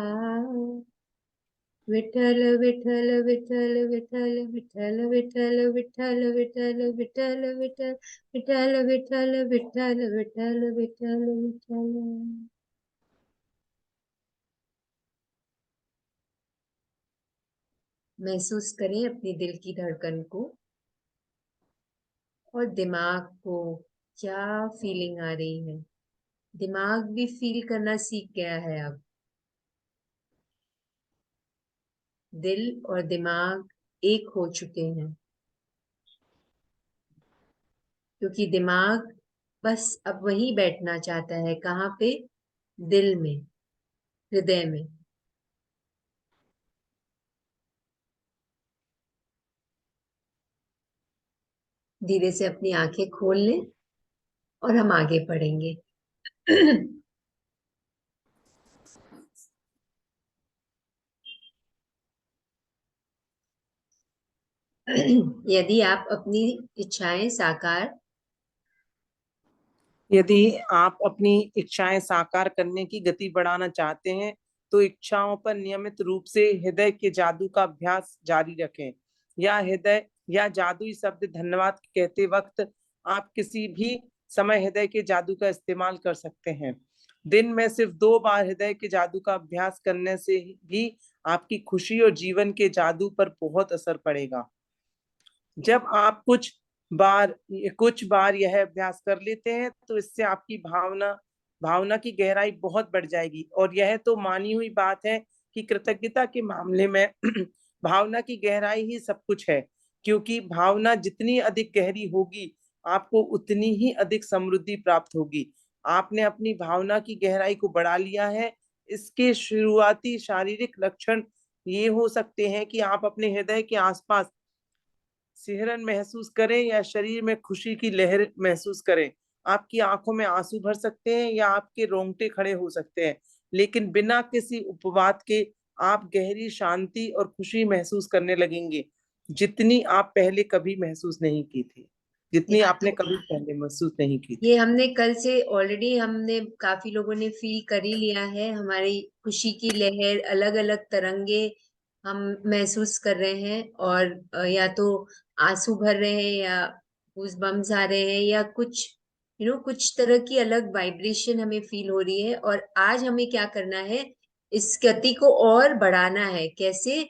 Speaker 1: Vitthal, Vitthal, Vitthal, Vitthal, Vitthal, Vitthal, Vitthal, Vitthal, Vitthal, Vitthal, Vitthal, Vitthal, Vitthal, Vitthal, Vitthal, Vitthal. महसूस करें अपने दिल की धड़कन को और दिमाग को, क्या फीलिंग आ रही है। दिमाग भी फील करना सीख गया है अब। दिल और दिमाग एक हो चुके हैं, क्योंकि दिमाग बस अब वही बैठना चाहता है। कहाँ पे? दिल में, हृदय में। धीरे से अपनी आंखें खोल लें और हम आगे पढ़ेंगे। यदि आप अपनी इच्छाएं साकार
Speaker 3: यदि आप अपनी इच्छाएं साकार करने की गति बढ़ाना चाहते हैं तो इच्छाओं पर नियमित रूप से हृदय के जादू का अभ्यास जारी रखें। या हृदय या जादुई शब्द धन्यवाद कहते वक्त आप किसी भी समय हृदय के जादू का इस्तेमाल कर सकते हैं। दिन में सिर्फ 2 बार हृदय के जादू का अभ्यास करने से भी आपकी खुशी और जीवन के जादू पर बहुत असर पड़ेगा। जब आप कुछ बार यह अभ्यास कर लेते हैं तो इससे आपकी भावना की गहराई बहुत बढ़ जाएगी। और यह तो मानी हुई बात है कि कृतज्ञता के मामले में भावना की गहराई ही सब कुछ है, क्योंकि भावना जितनी अधिक गहरी होगी आपको उतनी ही अधिक समृद्धि प्राप्त होगी। आपने अपनी भावना की गहराई को बढ़ा लिया है। इसके शुरुआती शारीरिक लक्षण ये हो सकते हैं कि आप अपने हृदय के आसपास सिहरन महसूस करें या शरीर में खुशी की लहर महसूस करें। आपकी आंखों में आंसू भर सकते हैं या आपके रोंगटे खड़े हो सकते हैं, लेकिन बिना किसी उपवाद के आप गहरी शांति और खुशी महसूस करने लगेंगे, जितनी आप पहले कभी महसूस नहीं की थी, जितनी
Speaker 1: या
Speaker 3: आपने
Speaker 1: तो
Speaker 3: कभी पहले महसूस नहीं की थी।
Speaker 1: ये हमने कल से ऑलरेडी हमने काफी लोगों ने फील कर ही लिया है। हमारी खुशी की लहर, अलग अलग तरंगे हम महसूस कर रहे हैं। और या तो आंसू भर रहे हैं, या गूज बम्स आ रहे हैं, या कुछ कुछ तरह की अलग वाइब्रेशन हमें फील हो रही है। और आज हमें क्या करना है, इस गति को और बढ़ाना है। कैसे?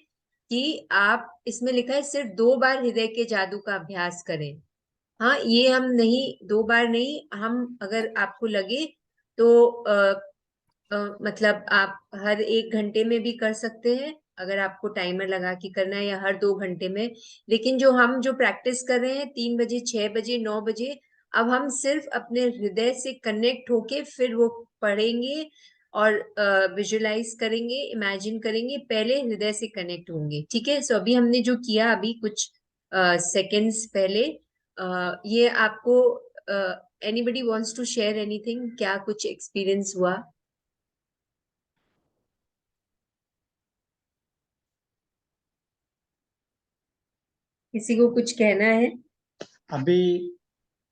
Speaker 1: कि आप, इसमें लिखा है सिर्फ 2 बार हृदय के जादू का अभ्यास करें। हाँ, ये हम नहीं, 2 बार नहीं, हम अगर आपको लगे तो मतलब आप हर 1 घंटे में भी कर सकते हैं, अगर आपको टाइमर लगा के करना है, या हर 2 घंटे में। लेकिन जो प्रैक्टिस कर रहे हैं 3 बजे, 6 बजे, 9 बजे, अब हम सिर्फ अपने हृदय से कनेक्ट होके फिर वो पढ़ेंगे और विजुलाइज करेंगे, इमेजिन करेंगे, पहले हृदय से कनेक्ट होंगे। ठीक है? सो अभी हमने जो किया, अभी कुछ सेकेंड्स पहले, ये आपको, anybody wants to share anything? क्या कुछ एक्सपीरियंस हुआ? किसी को कुछ कहना है?
Speaker 4: अभी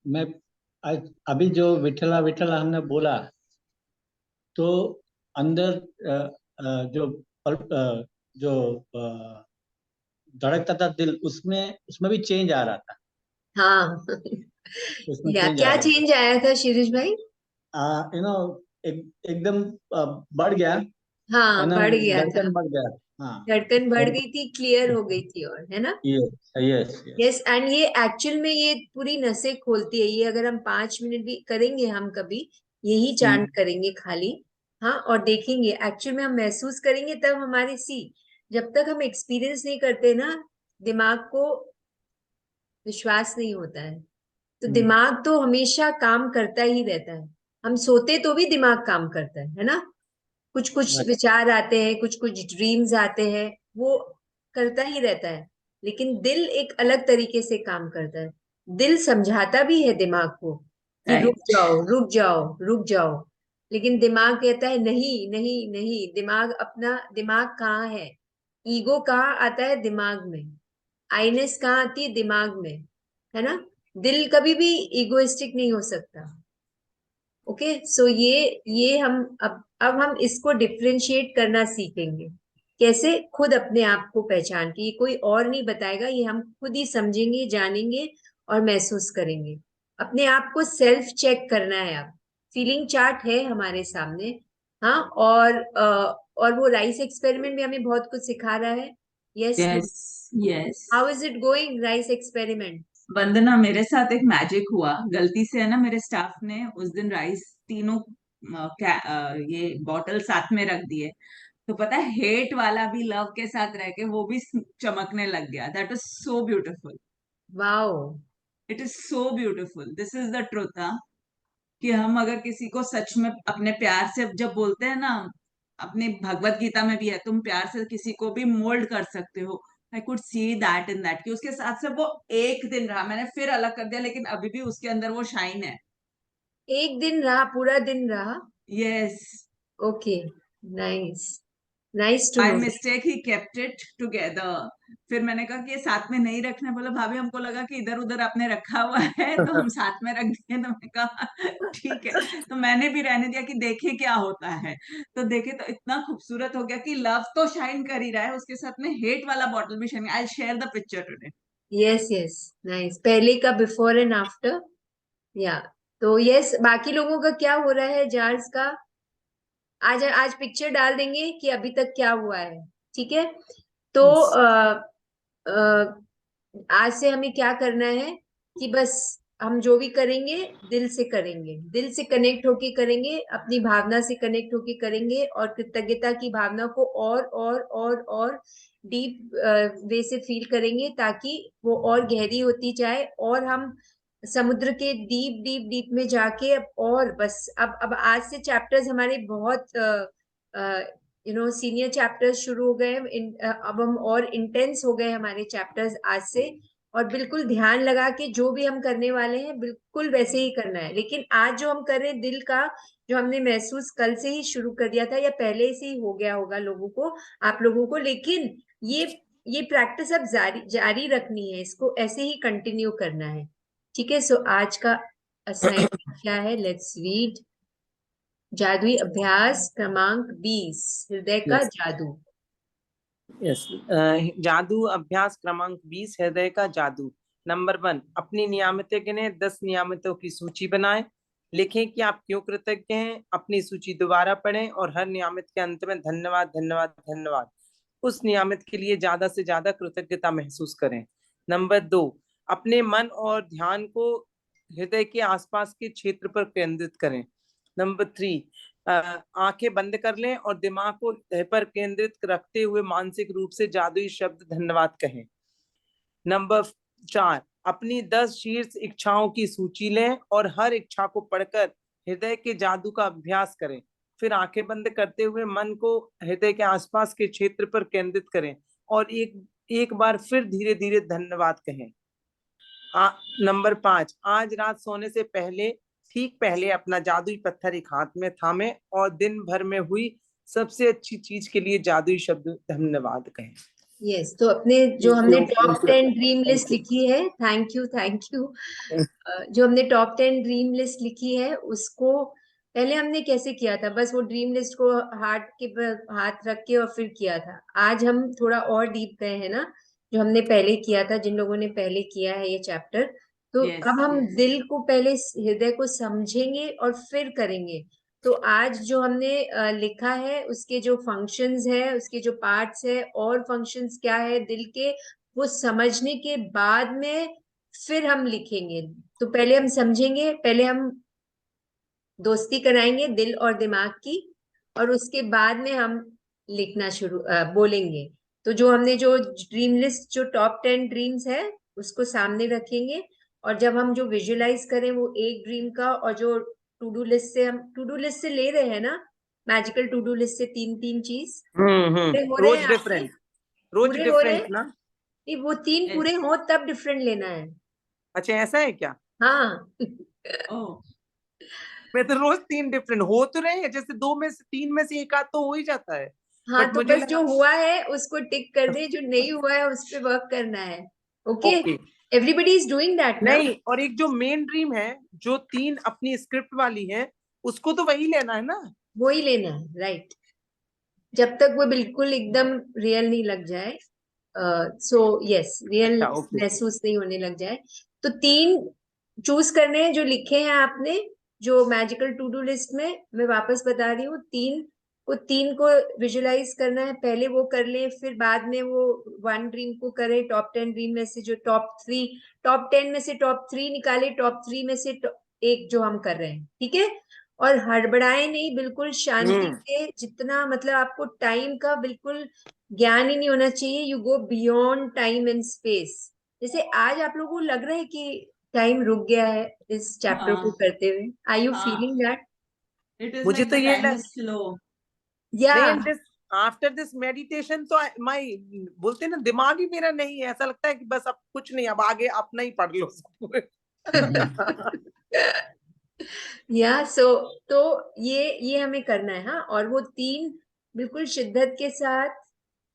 Speaker 4: मैं अभी जो विठला विठला हमने बोला, तो अंदर जो जो धड़कता था दिल, उसमें उसमें भी चेंज आ रहा था।
Speaker 1: हाँ।
Speaker 4: उसमें
Speaker 1: या
Speaker 4: चेंज आ
Speaker 1: क्या
Speaker 4: रहा
Speaker 1: चेंज आया था शिरीष भाई?
Speaker 4: था, एकदम बढ़ गया है
Speaker 1: हाँ,
Speaker 4: ना,
Speaker 1: बढ़ गया था।
Speaker 4: धड़कन बढ़ गया। हाँ।
Speaker 1: धड़कन बढ़
Speaker 4: और
Speaker 1: गई थी, क्लियर हो गई थी, और है ना?
Speaker 4: Yes yes yes.
Speaker 1: Yes, and ये एक्चुअल में ये पूरी नसें खोलती है। ये अगर हम 5 मिनट भी करेंगे, हम कभी यही चांट करेंगे खाली, हाँ, और देखेंगे एक्चुअल में हम महसूस करेंगे, तब हमारे जब तक हम एक्सपीरियंस नहीं करते ना, दिमाग को विश्वास नहीं होता है। तो दिमाग तो हमेशा काम करता ही रहता है। हम सोते तो भी दिमाग काम करता है ना? कुछ कुछ विचार आते हैं, कुछ कुछ ड्रीम्स आते हैं, वो करता ही रहता है। लेकिन दिल एक अलग तरीके से काम करता है। दिल समझाता भी है दिमाग को कि रुक
Speaker 5: राइट।
Speaker 1: जाओ, रुक जाओ, रुक जाओ। लेकिन दिमाग कहता है नहीं, नहीं, नहीं। दिमाग कहाँ है? ईगो कहाँ आता है? दिमाग में। आईनेस कहाँ आती है? दिमाग में, है ना? दिल कभी भी इगोइस्टिक नहीं हो सकता। ओके, सो ये हम अब हम इसको डिफ्रेंशिएट करना सीखेंगे। कैसे? खुद अपने आप को पहचान के, ये कोई और नहीं बताएगा, ये हम खुद ही समझेंगे, जानेंगे और महसूस करेंगे। अपने आप को सेल्फ चेक करना है। अब फीलिंग चार्ट है हमारे सामने, हाँ, और वो राइस एक्सपेरिमेंट भी हमें बहुत कुछ सिखा रहा है। Yes,
Speaker 5: yes yes.
Speaker 1: How is it going, rice experiment?
Speaker 5: Vandana, मेरे साथ एक मैजिक हुआ। गलती से है ना, मेरे स्टाफ ने उस दिन राइस तीनों ये बॉटल साथ में रख दिए। तो पता है, हेट वाला भी लव के साथ रह के वो भी चमकने लग गया। That is so beautiful.
Speaker 1: Wow.
Speaker 5: It is so beautiful. This is the truth. कि हम अगर किसी को सच में अपने प्यार से जब बोलते हैं ना, अपनी भगवत गीता में भी है, तुम प्यार से किसी को भी मोल्ड कर सकते हो। I could see that in that कि उसके साथ से वो एक दिन रहा, मैंने फिर अलग कर दिया, लेकिन अभी भी उसके अंदर वो शाइन है।
Speaker 1: एक दिन रहा, पूरा दिन रहा?
Speaker 5: Yes.
Speaker 1: Okay, nice, nice to
Speaker 5: bye
Speaker 1: no.
Speaker 5: Mistake ही केप्ट इट टुगेदर। फिर मैंने कहा कि ये साथ में नहीं रखना। बोला भाभी हमको लगा कि इधर उधर आपने रखा हुआ है तो हम साथ में रख दिए। तो मैंने कहा ठीक है। तो मैंने भी रहने दिया कि देखे क्या होता है। तो देखे तो इतना खूबसूरत हो गया कि लव तो शाइन कर ही रहा है, उसके साथ में हेट वाला बॉटल भी shine. I share the picture today.
Speaker 1: Yes, yes, nice. पहले का बिफोर एंड आफ्टर, या तो यस, बाकी लोगों का क्या हो रहा है जार्स का? आज आज पिक्चर डाल देंगे कि अभी तक क्या हुआ है, ठीक है? तो
Speaker 5: यस।
Speaker 1: आज से हमें क्या करना है कि बस हम जो भी करेंगे दिल से करेंगे, दिल से कनेक्ट होके करेंगे, अपनी भावना से कनेक्ट होके करेंगे, और कृतज्ञता की भावना को और डीप वे से फील करेंगे, ताकि वो और गहरी होती जाए, और हम समुद्र के डीप डीप डीप में जाके और बस अब आज से चैप्टर्स हमारे बहुत सीनियर चैप्टर्स शुरू हो गए। अब हम और इंटेंस हो गए हमारे चैप्टर्स आज से, और बिल्कुल ध्यान लगा के जो भी हम करने वाले हैं बिल्कुल वैसे ही करना है। लेकिन आज जो हम कर रहे हैं दिल का, जो हमने महसूस कल से ही शुरू कर दिया था, या पहले से ही हो गया होगा लोगों को, आप लोगों को, लेकिन ये प्रैक्टिस अब जारी जारी रखनी है, इसको ऐसे ही कंटिन्यू करना है। ठीक है, सो आज का असाइनमेंट क्या है? Let's read. जादुई अभ्यास क्रमांक 20, हृदय का
Speaker 3: यस
Speaker 1: जादू।
Speaker 3: यस। जादू अभ्यास क्रमांक 20, हृदय का जादू। नंबर 1, अपनी नियामतें गिने, 10 नियामतों की सूची बनाएं। लिखें कि आप क्यों कृतज्ञ हैं। अपनी सूची दोबारा पढ़ें और हर नियामत के अंत में धन्यवाद धन्यवाद धन्यवाद, उस नियामत के लिए ज्यादा से ज्यादा कृतज्ञता महसूस करें। नंबर 2, अपने मन और ध्यान को हृदय के आसपास के क्षेत्र पर केंद्रित करें। नंबर 3, आंखें बंद कर लें और दिमाग को हृदय पर केंद्रित रखते हुए मानसिक रूप से जादुई शब्द धन्यवाद कहें। नंबर 4, अपनी 10 शीर्ष इच्छाओं की सूची लें और हर इच्छा को पढ़कर हृदय के जादू का अभ्यास करें। फिर आंखें बंद करते हुए मन को हृदय के आसपास के क्षेत्र पर केंद्रित करें और एक बार फिर धीरे धीरे धन्यवाद कहें। नंबर 5, आज रात सोने से ठीक पहले अपना जादुई पत्थर एक हाथ में थामे और दिन भर में हुई सबसे अच्छी चीज के लिए जादुई शब्द धन्यवाद कहें।
Speaker 1: यस, तो अपने जो हमने top 10 dream list
Speaker 3: Thank you.
Speaker 1: लिखी है, थैंक यू जो हमने टॉप 10 ड्रीम लिस्ट लिखी है उसको पहले हमने कैसे किया था, बस वो ड्रीम लिस्ट को हार्ट के पर हाथ रख के और फिर किया था। आज हम थोड़ा और डीप गए हैं ना, जो हमने पहले किया था, जिन लोगों ने पहले किया है ये चैप्टर, तो
Speaker 5: Yes,
Speaker 1: अब हम
Speaker 5: yes.
Speaker 1: दिल को पहले, हृदय को समझेंगे और फिर करेंगे। तो आज जो हमने लिखा है उसके जो फंक्शंस है, उसके जो पार्ट्स है और फंक्शंस क्या है दिल के, वो समझने के बाद में फिर हम लिखेंगे। तो पहले हम समझेंगे, पहले हम दोस्ती कराएंगे दिल और दिमाग की, और उसके बाद में हम लिखना बोलेंगे। तो जो हमने जो ड्रीम लिस्ट, जो टॉप 10 ड्रीम्स है उसको सामने रखेंगे, और जब हम जो विजुअलाइज करें वो एक ड्रीम का, और जो टू डू लिस्ट से, हम टू डू लिस्ट से ले रहे हैं ना, मैजिकल टू डू लिस्ट से 3-3 चीज पूरे हो रहे
Speaker 3: रोज
Speaker 1: हैं आपके,
Speaker 3: डिफरेंट, रोज
Speaker 1: पूरे हो रहे
Speaker 3: डिफरेंट
Speaker 1: हैं।
Speaker 3: ना?
Speaker 1: नहीं, वो 3
Speaker 5: Yes.
Speaker 1: पूरे हो तब डिफरेंट लेना है।
Speaker 3: अच्छा, ऐसा है क्या?
Speaker 1: हाँ
Speaker 5: Oh,
Speaker 3: मैं तो रोज 3 डिफरेंट हो तो रहे हैं, जैसे 2 में से 3 में से एक आध तो हो ही जाता है,
Speaker 1: हाँ,
Speaker 3: बट
Speaker 1: तो
Speaker 3: मुझे
Speaker 1: बस
Speaker 3: लगा।
Speaker 1: जो हुआ है उसको टिक कर दे, जो नहीं हुआ है उस पे वर्क करना है। Okay,
Speaker 3: okay.
Speaker 1: Everybody is doing that ना।
Speaker 3: नहीं, और एक जो मेन ड्रीम है, जो 3 अपनी स्क्रिप्ट वाली है, उसको तो वही लेना है ना?
Speaker 1: वो ही लेना है, राइट, जब तक वो बिल्कुल एकदम रियल नहीं लग जाए। सो यस, रियल
Speaker 3: अच्छा, ओके।
Speaker 1: महसूस नहीं होने लग जाए। तो 3 चूज करने हैं जो लिखे हैं आपने, जो मैजिकल टू डू लिस्ट में। मैं वापस बता रही हूँ, 3 को विजुलाइज करना है, पहले वो कर लें, फिर बाद में वो 1 ड्रीम को करें। टॉप 10 ड्रीम में से जो टॉप 10 में से टॉप 3 निकाले, टॉप 3 में से एक जो हम कर रहे हैं, ठीक है। और हड़बड़ाए नहीं, बिल्कुल शांति से, जितना मतलब आपको टाइम का बिल्कुल ज्ञान ही नहीं होना चाहिए। You go beyond time and space. जैसे आज आप लोगों को लग रहा है कि टाइम रुक गया है इस चैप्टर को
Speaker 5: हाँ,
Speaker 1: करते हुए, आर यू
Speaker 5: हाँ.
Speaker 1: Feeling that?
Speaker 5: It is
Speaker 3: मुझे
Speaker 5: like
Speaker 3: तो
Speaker 5: the
Speaker 3: ये
Speaker 5: time is slow.
Speaker 1: या
Speaker 3: नहीं, दिस आफ्टर दिस मेडिटेशन तो माय, बोलते हैं ना, दिमाग ही मेरा नहीं है, ऐसा लगता है कि बस अब कुछ नहीं, अब आगे अपना ही पढ़ लो सब।
Speaker 1: या सो तो ये हमें करना है। हाँ, और वो 3 बिल्कुल शिद्दत के साथ,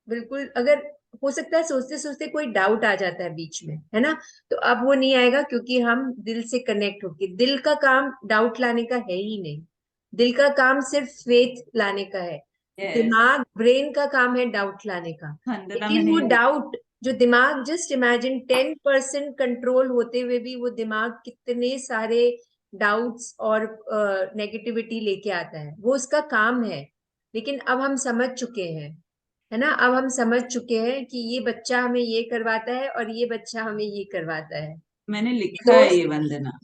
Speaker 1: बिल्कुल, अगर हो सकता है सोचते सोचते कोई डाउट आ जाता है बीच में, है ना, तो अब वो नहीं आएगा, क्योंकि हम दिल से कनेक्ट होके, दिल का काम डाउट लाने का है ही नहीं। दिल का काम सिर्फ फेथ लाने का है।
Speaker 5: Yes.
Speaker 1: दिमाग, ब्रेन का काम है डाउट लाने का।
Speaker 5: वंदना,
Speaker 1: लेकिन
Speaker 5: मैंने
Speaker 1: वो
Speaker 5: ये
Speaker 1: डाउट, जो दिमाग, जस्ट इमेजिन 10% कंट्रोल होते हुए भी वो दिमाग कितने सारे डाउट्स और नेगेटिविटी लेके आता है, वो उसका काम है। लेकिन अब हम समझ चुके हैं, है ना, अब हम समझ चुके हैं कि ये बच्चा हमें ये करवाता है और ये बच्चा हमें ये करवाता है।
Speaker 5: मैंने लिखा है
Speaker 1: दोस्त,
Speaker 5: ये वंदना.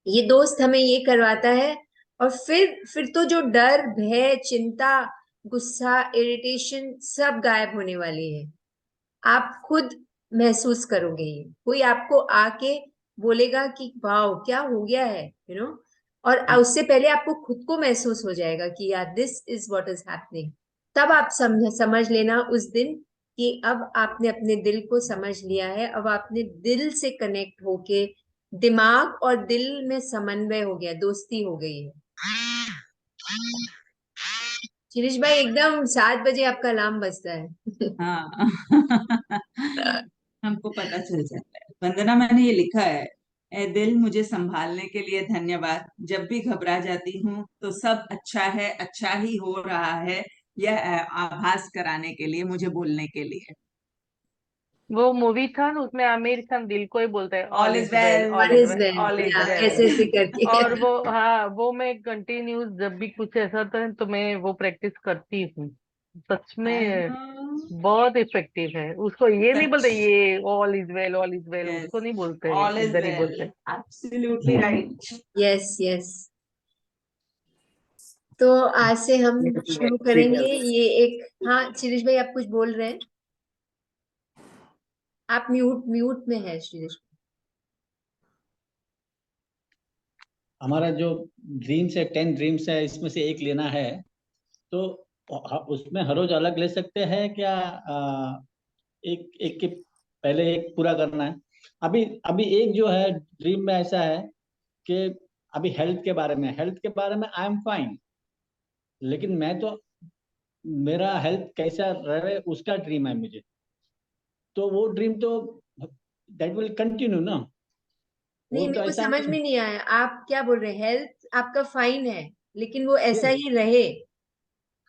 Speaker 1: ये दोस्त हमें ये करवाता है। और फिर तो जो डर, भय, चिंता, गुस्सा, इरिटेशन सब गायब होने वाली है। आप खुद महसूस करोगे, ये कोई आपको आके बोलेगा कि वाओ क्या हो गया है, और उससे पहले आपको खुद को महसूस हो जाएगा कि यार this is what is happening. तब आप समझ लेना उस दिन कि अब आपने अपने दिल को समझ लिया है, अब आपने दिल से कनेक्ट होके, दिमाग और दिल में समन्वय हो गया, दोस्ती हो गई है। शिरीष भाई, एकदम 7 बजे आपका अलार्म बजता है।
Speaker 5: हाँ. हमको पता चल जाता है. वंदना, मैंने ये लिखा है. ए दिल, मुझे संभालने के लिए धन्यवाद. जब भी घबरा जाती हूँ तो सब अच्छा है, अच्छा ही हो रहा है, यह आभास कराने के लिए, मुझे बोलने के लिए.
Speaker 2: वो मूवी था ना, उसमें आमिर खान दिल को ही बोलता है
Speaker 5: all
Speaker 2: all
Speaker 5: is
Speaker 2: is well,
Speaker 5: well.
Speaker 2: All
Speaker 1: all
Speaker 2: is
Speaker 1: is
Speaker 2: well,
Speaker 1: well,
Speaker 2: all is
Speaker 1: या
Speaker 2: वेल।
Speaker 1: ऐसे ऐसे करके।
Speaker 2: और वो, हाँ, वो मैं कंटिन्यूस जब भी कुछ ऐसा था तो मैं वो प्रैक्टिस करती हूँ। सच
Speaker 5: आई
Speaker 2: में
Speaker 5: नो.
Speaker 2: बहुत इफेक्टिव है। उसको ये नहीं बोलते,
Speaker 5: सच.
Speaker 2: ये all is well, all is well,
Speaker 5: yes.
Speaker 2: उसको नहीं बोलते हैं,
Speaker 5: ऑल इज
Speaker 2: इधर ही
Speaker 5: वेल.
Speaker 2: बोलते हैं।
Speaker 5: Absolutely right.
Speaker 1: Yes yes. तो आज से हम शुरू करेंगे ये एक, हाँ शिरीष भाई आप कुछ बोल रहे हैं, आप म्यूट म्यूट में है शिरीष।
Speaker 4: हमारा जो ड्रीम्स है, 10 ड्रीम्स है, इसमें से एक लेना है, तो उसमें हर रोज अलग ले सकते हैं क्या? एक एक के पहले एक पूरा करना है। अभी अभी एक जो है ड्रीम में ऐसा है कि अभी हेल्थ के बारे में आई एम फाइन, लेकिन मैं तो, मेरा हेल्थ कैसा रहे उसका ड्रीम है मुझे। तो वो ड्रीम तो दैट विल कंटिन्यू ना।
Speaker 1: नहीं,
Speaker 4: वो
Speaker 1: मेरे
Speaker 4: तो
Speaker 1: को
Speaker 4: ऐसा
Speaker 1: समझ
Speaker 4: नहीं।
Speaker 1: में नहीं आया, आप क्या बोल रहे हैं? हेल्थ आपका फाइन है, लेकिन वो ऐसा
Speaker 4: Yes,
Speaker 1: ही रहे।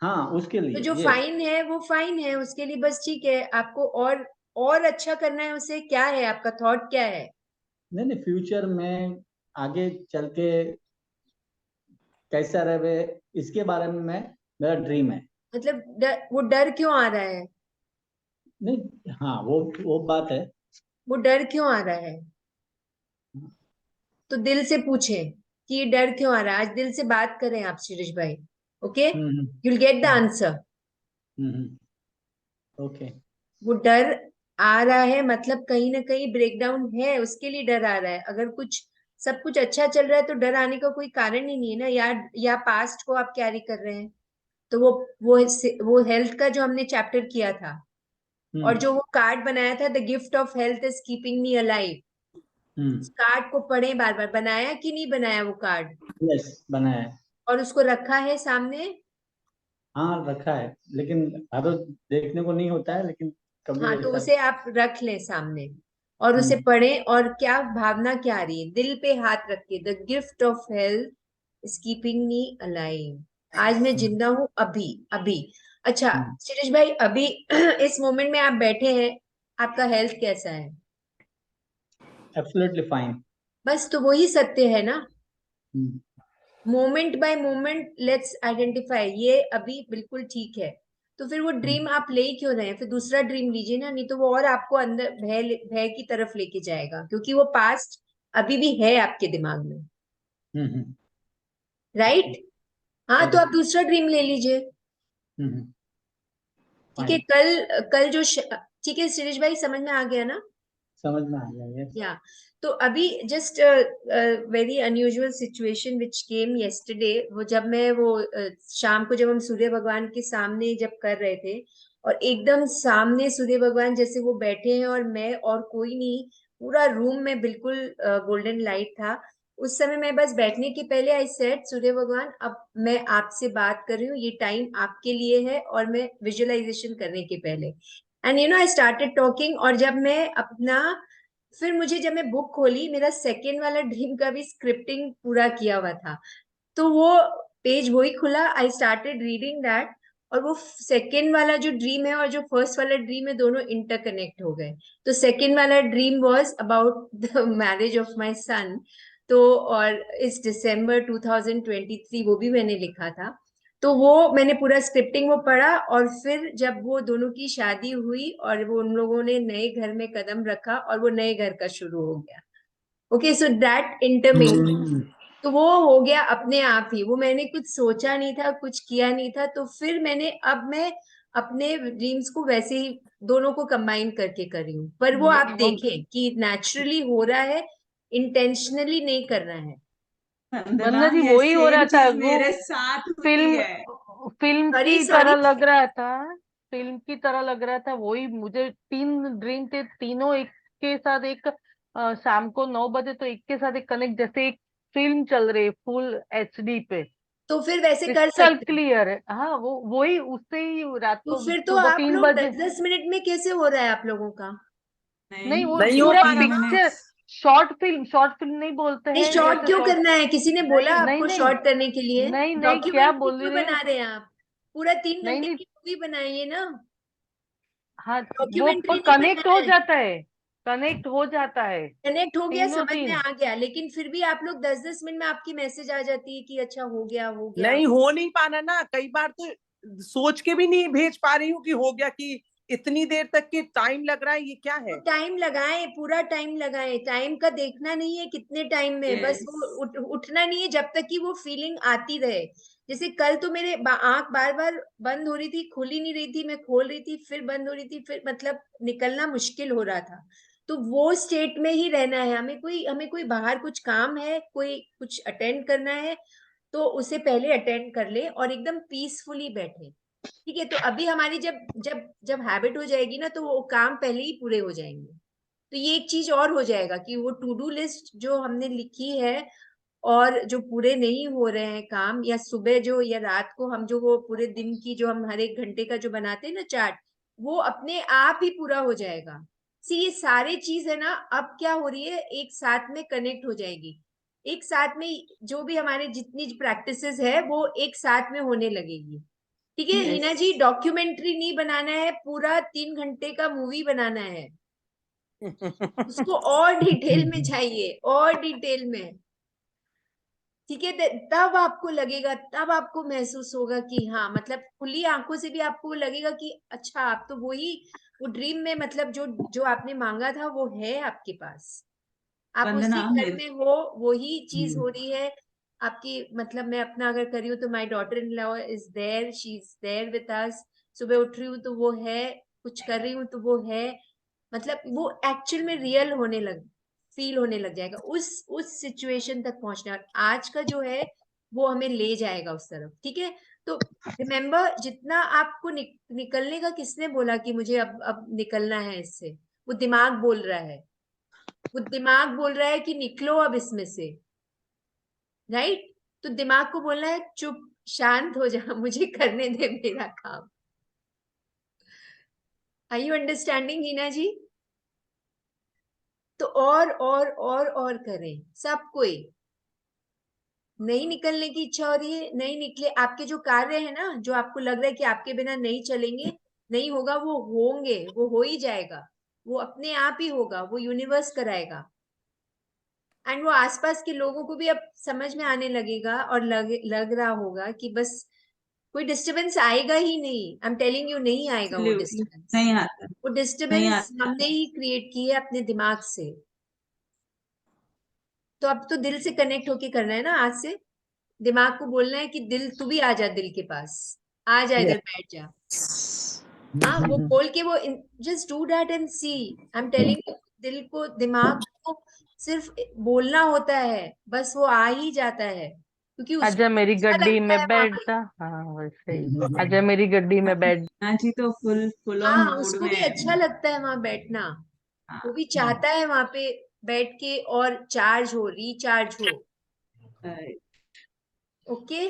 Speaker 4: हाँ उसके
Speaker 1: तो जो
Speaker 4: लिए। यस।
Speaker 1: फाइन है वो फाइन है, उसके लिए बस ठीक है। आपको और अच्छा करना है उसे, क्या है आपका थॉट, क्या है?
Speaker 4: नहीं नहीं, फ्यूचर में आगे चल के कैसा रहे इसके बारे में मेरा ड्रीम है।
Speaker 1: मतलब वो डर क्यों आ रहा है?
Speaker 4: नहीं, हाँ वो बात है।
Speaker 1: वो डर क्यों आ रहा है? तो दिल से पूछें कि ये डर क्यों आ रहा है। आज दिल से बात करें आप शिरीष भाई। Okay,
Speaker 4: hmm
Speaker 1: you'll get the answer.
Speaker 4: Okay.
Speaker 1: वो डर आ रहा है मतलब कहीं ना कहीं ब्रेकडाउन है, उसके लिए डर आ रहा है। अगर कुछ सब कुछ अच्छा चल रहा है तो डर आने का कोई कारण ही नहीं है ना। या पास्ट को आप कैरी कर रहे हैं। तो वो हेल्थ का जो हमने चैप्टर किया था, और जो वो कार्ड बनाया था, the gift of health is keeping me alive, card को पढ़े बार बार। बनाया कि नहीं बनाया वो कार्ड?
Speaker 4: यस, बनाया है।
Speaker 1: और उसको रखा है सामने।
Speaker 4: हाँ रखा है, लेकिन हर रोज देखने को नहीं होता है, लेकिन कभी
Speaker 1: हाँ, तो
Speaker 4: ऐसा।
Speaker 1: उसे आप रख लें सामने और उसे
Speaker 4: हम्म
Speaker 1: पढ़ें। और क्या भावना क्या आ रही है, दिल पे हाथ रख के, the gift of health is keeping me alive. आज मैं जिंदा हूं, अभी अभी। अच्छा शिरीष भाई, अभी इस मोमेंट में आप बैठे हैं, आपका हेल्थ कैसा है?
Speaker 4: Absolutely fine.
Speaker 1: बस, तो वही सत्य है ना। Moment bye moment let's identify, ये अभी बिल्कुल ठीक है। तो फिर वो ड्रीम आप ले ही क्यों रहे हैं? फिर दूसरा ड्रीम लीजिए ना, नहीं तो वो और आपको अंदर भय भय की तरफ लेके जाएगा, क्योंकि वो पास्ट अभी भी है आपके दिमाग में। राइट? हाँ, तो आप दूसरा ड्रीम ले लीजिए। ठीक है,
Speaker 4: फाइन।
Speaker 1: कल कल जो ठीक है शिरीष भाई, समझ में आ गया ना?
Speaker 4: समझ में आ गया। यस।
Speaker 1: या तो अभी just very unusual situation which came yesterday, वो जब मैं वो शाम को जब हम सूर्य भगवान के सामने जब कर रहे थे, और एकदम सामने सूर्य भगवान जैसे वो बैठे हैं और मैं और कोई नहीं, पूरा रूम में बिल्कुल गोल्डन लाइट था। उस समय मैं बस बैठने के पहले आई सेड, सूर्य भगवान अब मैं आपसे बात कर रही हूँ, ये टाइम आपके लिए है। और मैं विजुअलाइजेशन करने के पहले, एंड आई स्टार्टेड टॉकिंग। और जब मैं अपना, फिर मुझे जब मैं बुक खोली, मेरा सेकेंड वाला ड्रीम का भी स्क्रिप्टिंग पूरा किया हुआ था। तो वो पेज वही खुला, आई स्टार्टेड रीडिंग दैट। और वो सेकेंड वाला जो ड्रीम है और जो फर्स्ट वाला ड्रीम है, दोनों इंटरकनेक्ट हो गए। तो सेकेंड वाला dream was about the marriage of my son. तो और इस दिसंबर 2023 वो भी मैंने लिखा था। तो वो मैंने पूरा स्क्रिप्टिंग वो पढ़ा, और फिर जब वो दोनों की शादी हुई और वो उन लोगों ने नए घर में कदम रखा और वो नए घर का शुरू हो गया। ओके, सो दैट इंटरमिंग, तो वो हो गया अपने आप ही। वो मैंने कुछ सोचा नहीं था, कुछ किया नहीं था। तो फिर मैं अपने ड्रीम्स को वैसे ही दोनों को कंबाइन करके कर रही हूँ। पर वो आप देखें कि नेचुरली हो रहा है, इंटेंशनली नहीं करना है।
Speaker 5: वंदना,
Speaker 2: वंदना जी
Speaker 5: ये
Speaker 2: वही हो
Speaker 5: सेम
Speaker 2: रहा था
Speaker 5: चीज
Speaker 2: वो।
Speaker 5: मेरे साथ हुई
Speaker 2: फिल्म
Speaker 5: है।
Speaker 2: फिल्म
Speaker 1: सॉरी
Speaker 2: की
Speaker 1: सॉरी।
Speaker 2: तरह लग रहा था। फिल्म की तरह लग रहा था वही। मुझे 3 ड्रीम थे, तीनों एक के साथ एक। शाम को 9 बजे तो एक के साथ एक कनेक्ट, जैसे एक फिल्म चल रही है फुल एचडी पे।
Speaker 1: तो फिर वैसे कर
Speaker 2: क्रिस्टल
Speaker 1: सकते हैं।
Speaker 2: क्लियर है। हाँ वो वही, उससे ही रात
Speaker 1: तो
Speaker 2: को
Speaker 1: फिर तो
Speaker 2: सुबह
Speaker 1: आप
Speaker 2: तीन
Speaker 1: लोग
Speaker 2: बजे
Speaker 1: 10 10 मिनट में कैसे हो रहा है आप लोगों का?
Speaker 2: नहीं, वो
Speaker 3: नहीं हो
Speaker 2: पूरा
Speaker 3: पा रहा मैंने।
Speaker 2: पिक्चर। शॉर्ट फिल्म नहीं बोलते
Speaker 1: नहीं,
Speaker 2: हैं
Speaker 1: शॉर्ट
Speaker 2: जैसे
Speaker 1: क्यों
Speaker 2: शॉर्ट।
Speaker 1: करना है? किसी ने बोला
Speaker 2: नहीं
Speaker 1: आपको
Speaker 2: नहीं
Speaker 1: शॉर्ट करने के लिए?
Speaker 2: नहीं नहीं, क्या
Speaker 1: डॉक्यूमेंट्री
Speaker 2: बोल
Speaker 1: क्यों
Speaker 2: रहे
Speaker 1: बना
Speaker 2: हैं?
Speaker 1: रहे हैं आप? पूरा तीन
Speaker 2: नहीं
Speaker 1: घंटे
Speaker 2: नहीं।
Speaker 1: की मूवी बनाइए ना।
Speaker 2: हाँ, वो
Speaker 1: डॉक्यूमेंट्री नहीं
Speaker 2: कनेक्ट
Speaker 1: बनाना
Speaker 2: हो
Speaker 1: है।
Speaker 2: जाता है। कनेक्ट हो जाता है।
Speaker 1: कनेक्ट हो गया,
Speaker 2: तीनों
Speaker 1: समझ में
Speaker 2: तीन।
Speaker 1: आ गया, लेकिन फिर भी आप लोग 10 10 मिनट में आपकी मैसेज आ जाती है कि अच्छा हो गया हो गया।
Speaker 3: नहीं हो नहीं पाना ना, कई बार तो सोच के भी नहीं भेज पा रही हूँ कि हो गया, कि इतनी देर तक के टाइम लग रहा है, ये क्या है।
Speaker 1: टाइम लगाएं, पूरा टाइम लगाएं। टाइम का देखना नहीं है कितने टाइम में, बस
Speaker 5: यस।
Speaker 1: वो उठना नहीं है जब तक कि वो फीलिंग आती रहे। जैसे कल तो मेरे आंख बार बार बंद हो रही थी, खुल ही नहीं रही थी, मैं खोल रही थी फिर बंद हो रही थी, फिर मतलब निकलना मुश्किल हो रहा था। तो वो स्टेट में ही रहना है हमें कोई बाहर कुछ काम है, कोई कुछ अटेंड करना है, तो उसे पहले अटेंड कर ले और एकदम पीसफुली बैठे। ठीक है, तो अभी हमारी जब जब जब हैबिट हो जाएगी ना, तो वो काम पहले ही पूरे हो जाएंगे। तो ये एक चीज और हो जाएगा कि वो टू डू लिस्ट जो हमने लिखी है, और जो पूरे नहीं हो रहे हैं काम, या सुबह जो या रात को हम जो वो पूरे दिन की जो हम हर एक घंटे का जो बनाते हैं ना चार्ट, वो अपने आप ही पूरा हो जाएगा। सी ये सारे चीज है ना, अब क्या हो रही है, एक साथ में कनेक्ट हो जाएगी, एक साथ में जो भी हमारे जितनी प्रैक्टिसेस है वो एक साथ में होने लगेगी। ठीक है हिना
Speaker 5: Yes.
Speaker 1: जी, डॉक्यूमेंट्री नहीं बनाना है, पूरा 3 घंटे का मूवी बनाना है, उसको और डिटेल में चाहिए, और डिटेल में। ठीक है, तब आपको लगेगा, तब आपको महसूस होगा कि हाँ, मतलब खुली आंखों से भी आपको लगेगा कि अच्छा, आप तो वही, वो ड्रीम में, मतलब जो जो आपने मांगा था वो है आपके पास, आप उसी
Speaker 5: वंदना,
Speaker 1: घर में हो, वही चीज हो
Speaker 3: हम्म।
Speaker 1: रही है आपकी। मतलब मैं अपना अगर करी हूँ तो my daughter in law is there, she is there with us, सुबह उठ रही हूँ तो वो है, कुछ कर रही हूँ तो वो है, मतलब वो एक्चुअल में रियल होने लग, फील होने लग जाएगा, उस सिचुएशन तक पहुंचना। और आज का जो है वो हमें ले जाएगा उस तरफ। ठीक है, तो रिमेम्बर, जितना आपको निकलने का किसने बोला कि मुझे अब निकलना है इससे, वो दिमाग बोल रहा है, वो दिमाग बोल रहा है कि निकलो अब इसमें से, राइट? तो दिमाग को बोलना है चुप, शांत हो जा, मुझे करने दे मेरा काम। आर यू अंडरस्टैंडिंग हिना जी? तो और करें सब कोई। नहीं निकलने की इच्छा हो रही है, नहीं निकले, आपके जो कार्य है ना, जो आपको लग रहा है कि आपके बिना नहीं चलेंगे, नहीं होगा, वो होंगे, वो हो ही जाएगा, वो अपने आप ही होगा, वो यूनिवर्स कराएगा। एंड वो आसपास के लोगों को भी अब समझ में आने लगेगा, और लग रहा होगा कि बस कोई डिस्टरबेंस आएगा ही नहीं। आई एम टेलिंग यू, नहीं आएगा वो
Speaker 5: Absolutely.
Speaker 1: डिस्टरबेंस।
Speaker 5: नहीं आता,
Speaker 1: वो
Speaker 5: नहीं
Speaker 1: डिस्टरबेंस
Speaker 5: आता।
Speaker 1: हमने ही क्रिएट की है अपने दिमाग से। तो अब तो दिल से कनेक्ट होके करना है ना, आज से दिमाग को बोलना है कि दिल, तू भी आ जा दिल के पास, आ जा इधर, बैठ जा। हाँ, वो बोल के, वो just do that and see. I am telling you, दिल को, दिमाग को सिर्फ बोलना होता है, बस वो आ ही जाता है, क्योंकि
Speaker 2: आजा
Speaker 1: उसको
Speaker 2: मेरी
Speaker 1: अच्छा
Speaker 2: गड्डी
Speaker 1: लगता
Speaker 2: में
Speaker 1: है वहां पे।
Speaker 2: बैठता, हाँ वैसे ही, आजा मेरी गड्डी में बैठ।
Speaker 5: हाँ जी, तो फुल फुल ऑन
Speaker 1: हाँ,
Speaker 5: मूड
Speaker 1: उसको
Speaker 5: में
Speaker 1: भी
Speaker 5: है।
Speaker 1: अच्छा लगता है वहां बैठना, वो
Speaker 5: हाँ,
Speaker 1: भी चाहता है वहां पे बैठ के और चार्ज हो, रिचार्ज हो।
Speaker 5: right.
Speaker 1: Okay,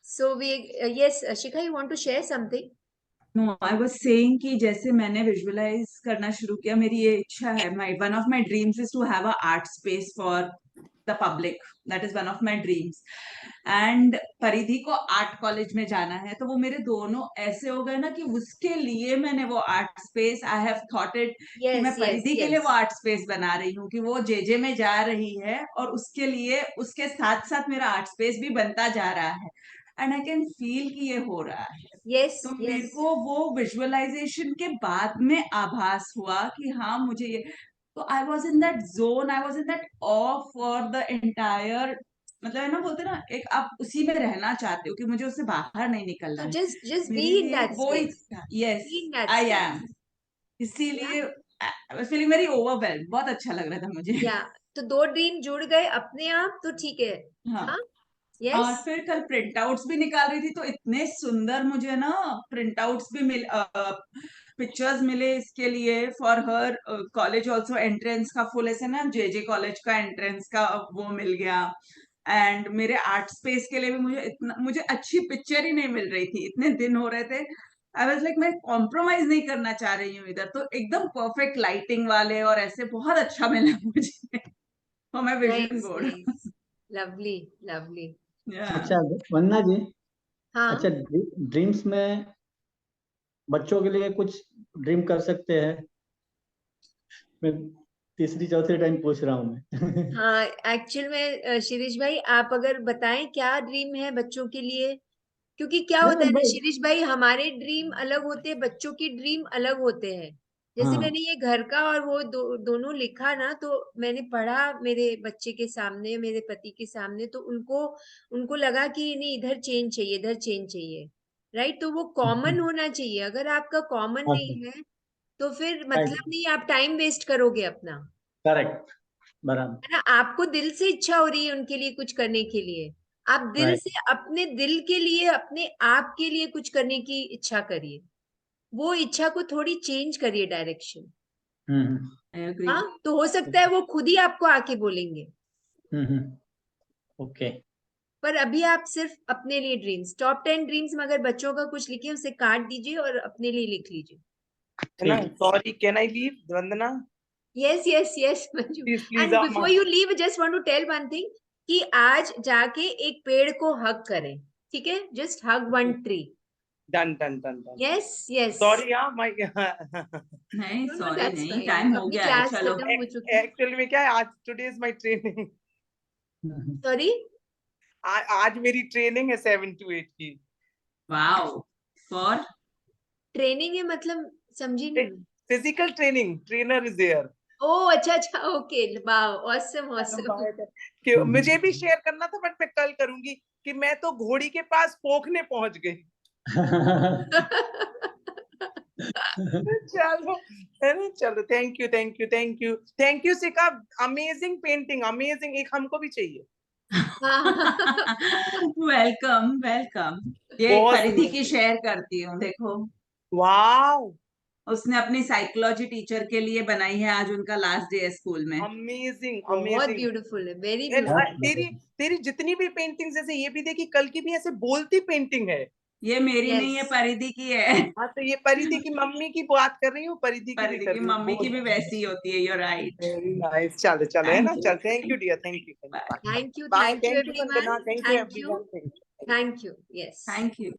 Speaker 1: so we, yes Shikha, you want to share something?
Speaker 5: No, I was saying कि जैसे मैंने विजुअलाइज करना शुरू किया, मेरी ये इच्छा है, my one of my dreams is to have a art space for the public, that is one of my dreams. And Paridhi को आर्ट कॉलेज में जाना है, तो वो मेरे दोनों ऐसे हो गए ना कि उसके लिए मैंने वो art space, I have thought it कि मैं
Speaker 1: यस यस
Speaker 5: परिधि के लिए वो
Speaker 1: यस,
Speaker 5: आर्ट स्पेस बना रही हूँ, कि वो जेजे में जा रही है और उसके लिए उसके साथ साथ मेरा आर्ट स्पेस भी बनता जा रहा है, एंड आई कैन फील कि ये हो रहा है।
Speaker 1: यस
Speaker 5: तो मेरे
Speaker 1: यस।
Speaker 5: को वो विजुअलाइजेशन के बाद में आभास हुआ कि हाँ, मुझे ये, तो I was in that zone, I was in that of for the entire, मतलब है ना, बोलते ना, एक आप उसी में रहना चाहते हो कि मुझे उससे बाहर नहीं निकलना
Speaker 1: So
Speaker 5: है।
Speaker 1: just be
Speaker 5: मेरे
Speaker 1: in
Speaker 5: लिए
Speaker 1: that
Speaker 5: वो ही
Speaker 1: space.
Speaker 5: था, यस,
Speaker 1: Be in that
Speaker 5: I
Speaker 1: space.
Speaker 5: Am, इसीलिए
Speaker 1: Yeah,
Speaker 5: I was feeling very overwhelm, बहुत अच्छा लग रहा था मुझे।
Speaker 1: yeah. तो 2 ड्रीम जुड़ गए अपने आप, तो ठीक है।
Speaker 5: हाँ,
Speaker 1: हाँ,
Speaker 5: और
Speaker 1: यस,
Speaker 5: फिर कल प्रिंट आउट्स भी निकाल रही थी, तो इतने सुंदर मुझे ना प्रिंट आउट्स भी पिक्चर्स मिले इसके लिए, for her college also entrance का फुल ऐसे ना, जेजे कॉलेज का एंट्रेंस का वो मिल गया। एंड मेरे आर्ट स्पेस के लिए भी मुझे इतना, मुझे अच्छी पिक्चर ही नहीं मिल रही थी, इतने दिन हो रहे थे, आई वाज लाइक मैं कॉम्प्रोमाइज नहीं करना चाह रही हूँ इधर, तो एकदम परफेक्ट लाइटिंग वाले और ऐसे बहुत अच्छा मिला मुझे for my vision
Speaker 1: nice
Speaker 5: board.
Speaker 1: Nice, lovely lovely.
Speaker 4: अच्छा वंदना जी,
Speaker 1: हाँ,
Speaker 4: अच्छा ड्रीम्स में बच्चों के लिए कुछ ड्रीम कर सकते हैं? मैं तीसरी चौथी टाइम पूछ रहा हूँ मैं।
Speaker 1: हाँ, एक्चुअल में शिरीष भाई, आप अगर बताएं क्या ड्रीम है बच्चों के लिए, क्योंकि क्या
Speaker 4: नहीं
Speaker 1: होता है ना
Speaker 4: नहीं,
Speaker 1: शिरीष भाई, हमारे ड्रीम अलग होते हैं, बच्चों की ड्रीम अलग होते हैं। जैसे
Speaker 4: हाँ,
Speaker 1: मैंने ये घर का और वो दोनों लिखा ना, तो मैंने पढ़ा मेरे बच्चे के सामने, मेरे पति के सामने, तो उनको उनको लगा कि नहीं, इधर चेंज चाहिए, इधर चेंज चाहिए, राइट? तो वो कॉमन होना चाहिए, अगर आपका कॉमन नहीं है तो फिर मतलब नहीं, आप टाइम वेस्ट करोगे अपना,
Speaker 4: करेक्ट, बराबर,
Speaker 1: है ना? आपको दिल से इच्छा हो रही है उनके लिए कुछ करने के लिए, आप दिल
Speaker 4: राइट।
Speaker 1: से अपने दिल के लिए, अपने आप के लिए कुछ करने की इच्छा करिए, वो इच्छा को थोड़ी चेंज करिए डायरेक्शन।
Speaker 4: Hmm
Speaker 5: I agree.
Speaker 1: हाँ, तो हो सकता है वो खुद ही आपको आके बोलेंगे।
Speaker 4: हम्म, ओके।
Speaker 1: पर अभी आप सिर्फ अपने लिए ड्रीम्स, टॉप 10 ड्रीम्स में अगर बच्चों का कुछ लिखे, उसे काट दीजिए और अपने लिए लिख लीजिए।
Speaker 3: है ना?
Speaker 4: ठीक।
Speaker 3: Sorry, can I leave Vandana?
Speaker 1: Yes, yes, yes, Manju.
Speaker 3: Please please
Speaker 1: And
Speaker 3: आप
Speaker 1: before you leave, just want to tell one thing कि आज जाके एक पेड़ को हग करें, ठीक है? Just hug one tree.
Speaker 3: Done done done done.
Speaker 1: Yes, yes.
Speaker 3: Sorry यार, माय
Speaker 5: नहीं
Speaker 1: No, no,
Speaker 5: सॉरी
Speaker 1: that's
Speaker 5: नहीं,
Speaker 1: fine.
Speaker 5: टाइम हो
Speaker 1: अपनी
Speaker 5: गया है,
Speaker 1: क्लास
Speaker 5: चलो।
Speaker 1: खत्म हो चुकी है.
Speaker 3: एक्चुअली में क्या है, आज today is my training.
Speaker 1: Sorry?
Speaker 3: आज मेरी ट्रेनिंग है 7 to 8 की।
Speaker 5: वाओ, फॉर
Speaker 1: ट्रेनिंग है मतलब समझी नहीं.
Speaker 3: Physical training, trainer is there.
Speaker 1: Oh अच्छा अच्छा, ओके, वाओ, ऑसम ऑसम.
Speaker 3: मुझे भी शेयर करना था, बट मैं कल करूंगी कि मैं तो घोड़ी के पास पोखने पहुंच गई। चलो, है ना? चलो, thank you thank you thank you thank you सिका, अमेजिंग पेंटिंग, अमेजिंग। एक हमको भी चाहिए।
Speaker 5: Welcome welcome. ये
Speaker 3: बहुत
Speaker 5: परिधि
Speaker 3: सुंदर।
Speaker 5: की शेयर करती हूँ, देखो
Speaker 3: वाओ,
Speaker 5: उसने अपनी साइकोलॉजी टीचर के लिए बनाई है, आज उनका लास्ट डे है स्कूल में।
Speaker 3: अमेजिंग
Speaker 1: बहुत
Speaker 3: अमेजिंग।
Speaker 1: ब्यूटीफुल है, वेरी
Speaker 3: And,
Speaker 1: ब्यूटीफुल.
Speaker 3: तेरी तेरी जितनी भी पेंटिंग, जैसे ये भी देखी, कल की भी ऐसे बोलती पेंटिंग है।
Speaker 5: ये मेरी नहीं है,
Speaker 1: Yes.
Speaker 5: परिधि की है।
Speaker 3: हाँ, तो ये परिधि की मम्मी की बात कर रही हूँ, परिधि की भी
Speaker 5: परिधि
Speaker 3: कर
Speaker 5: की
Speaker 3: रही हूँ।
Speaker 5: मम्मी की भी वैसी होती है, you're right.
Speaker 3: Very nice. चलो चलो, है ना?
Speaker 5: Thank you.
Speaker 3: चल, thank you dear, thank you,
Speaker 5: Bye.
Speaker 3: Bye
Speaker 1: Thank you,
Speaker 3: bye.
Speaker 1: thank you
Speaker 3: thank you Vandana,
Speaker 1: everyone.
Speaker 3: Thank you
Speaker 1: Thank you,
Speaker 3: everyone, thank you.
Speaker 1: thank you. Yes.
Speaker 5: Thank you.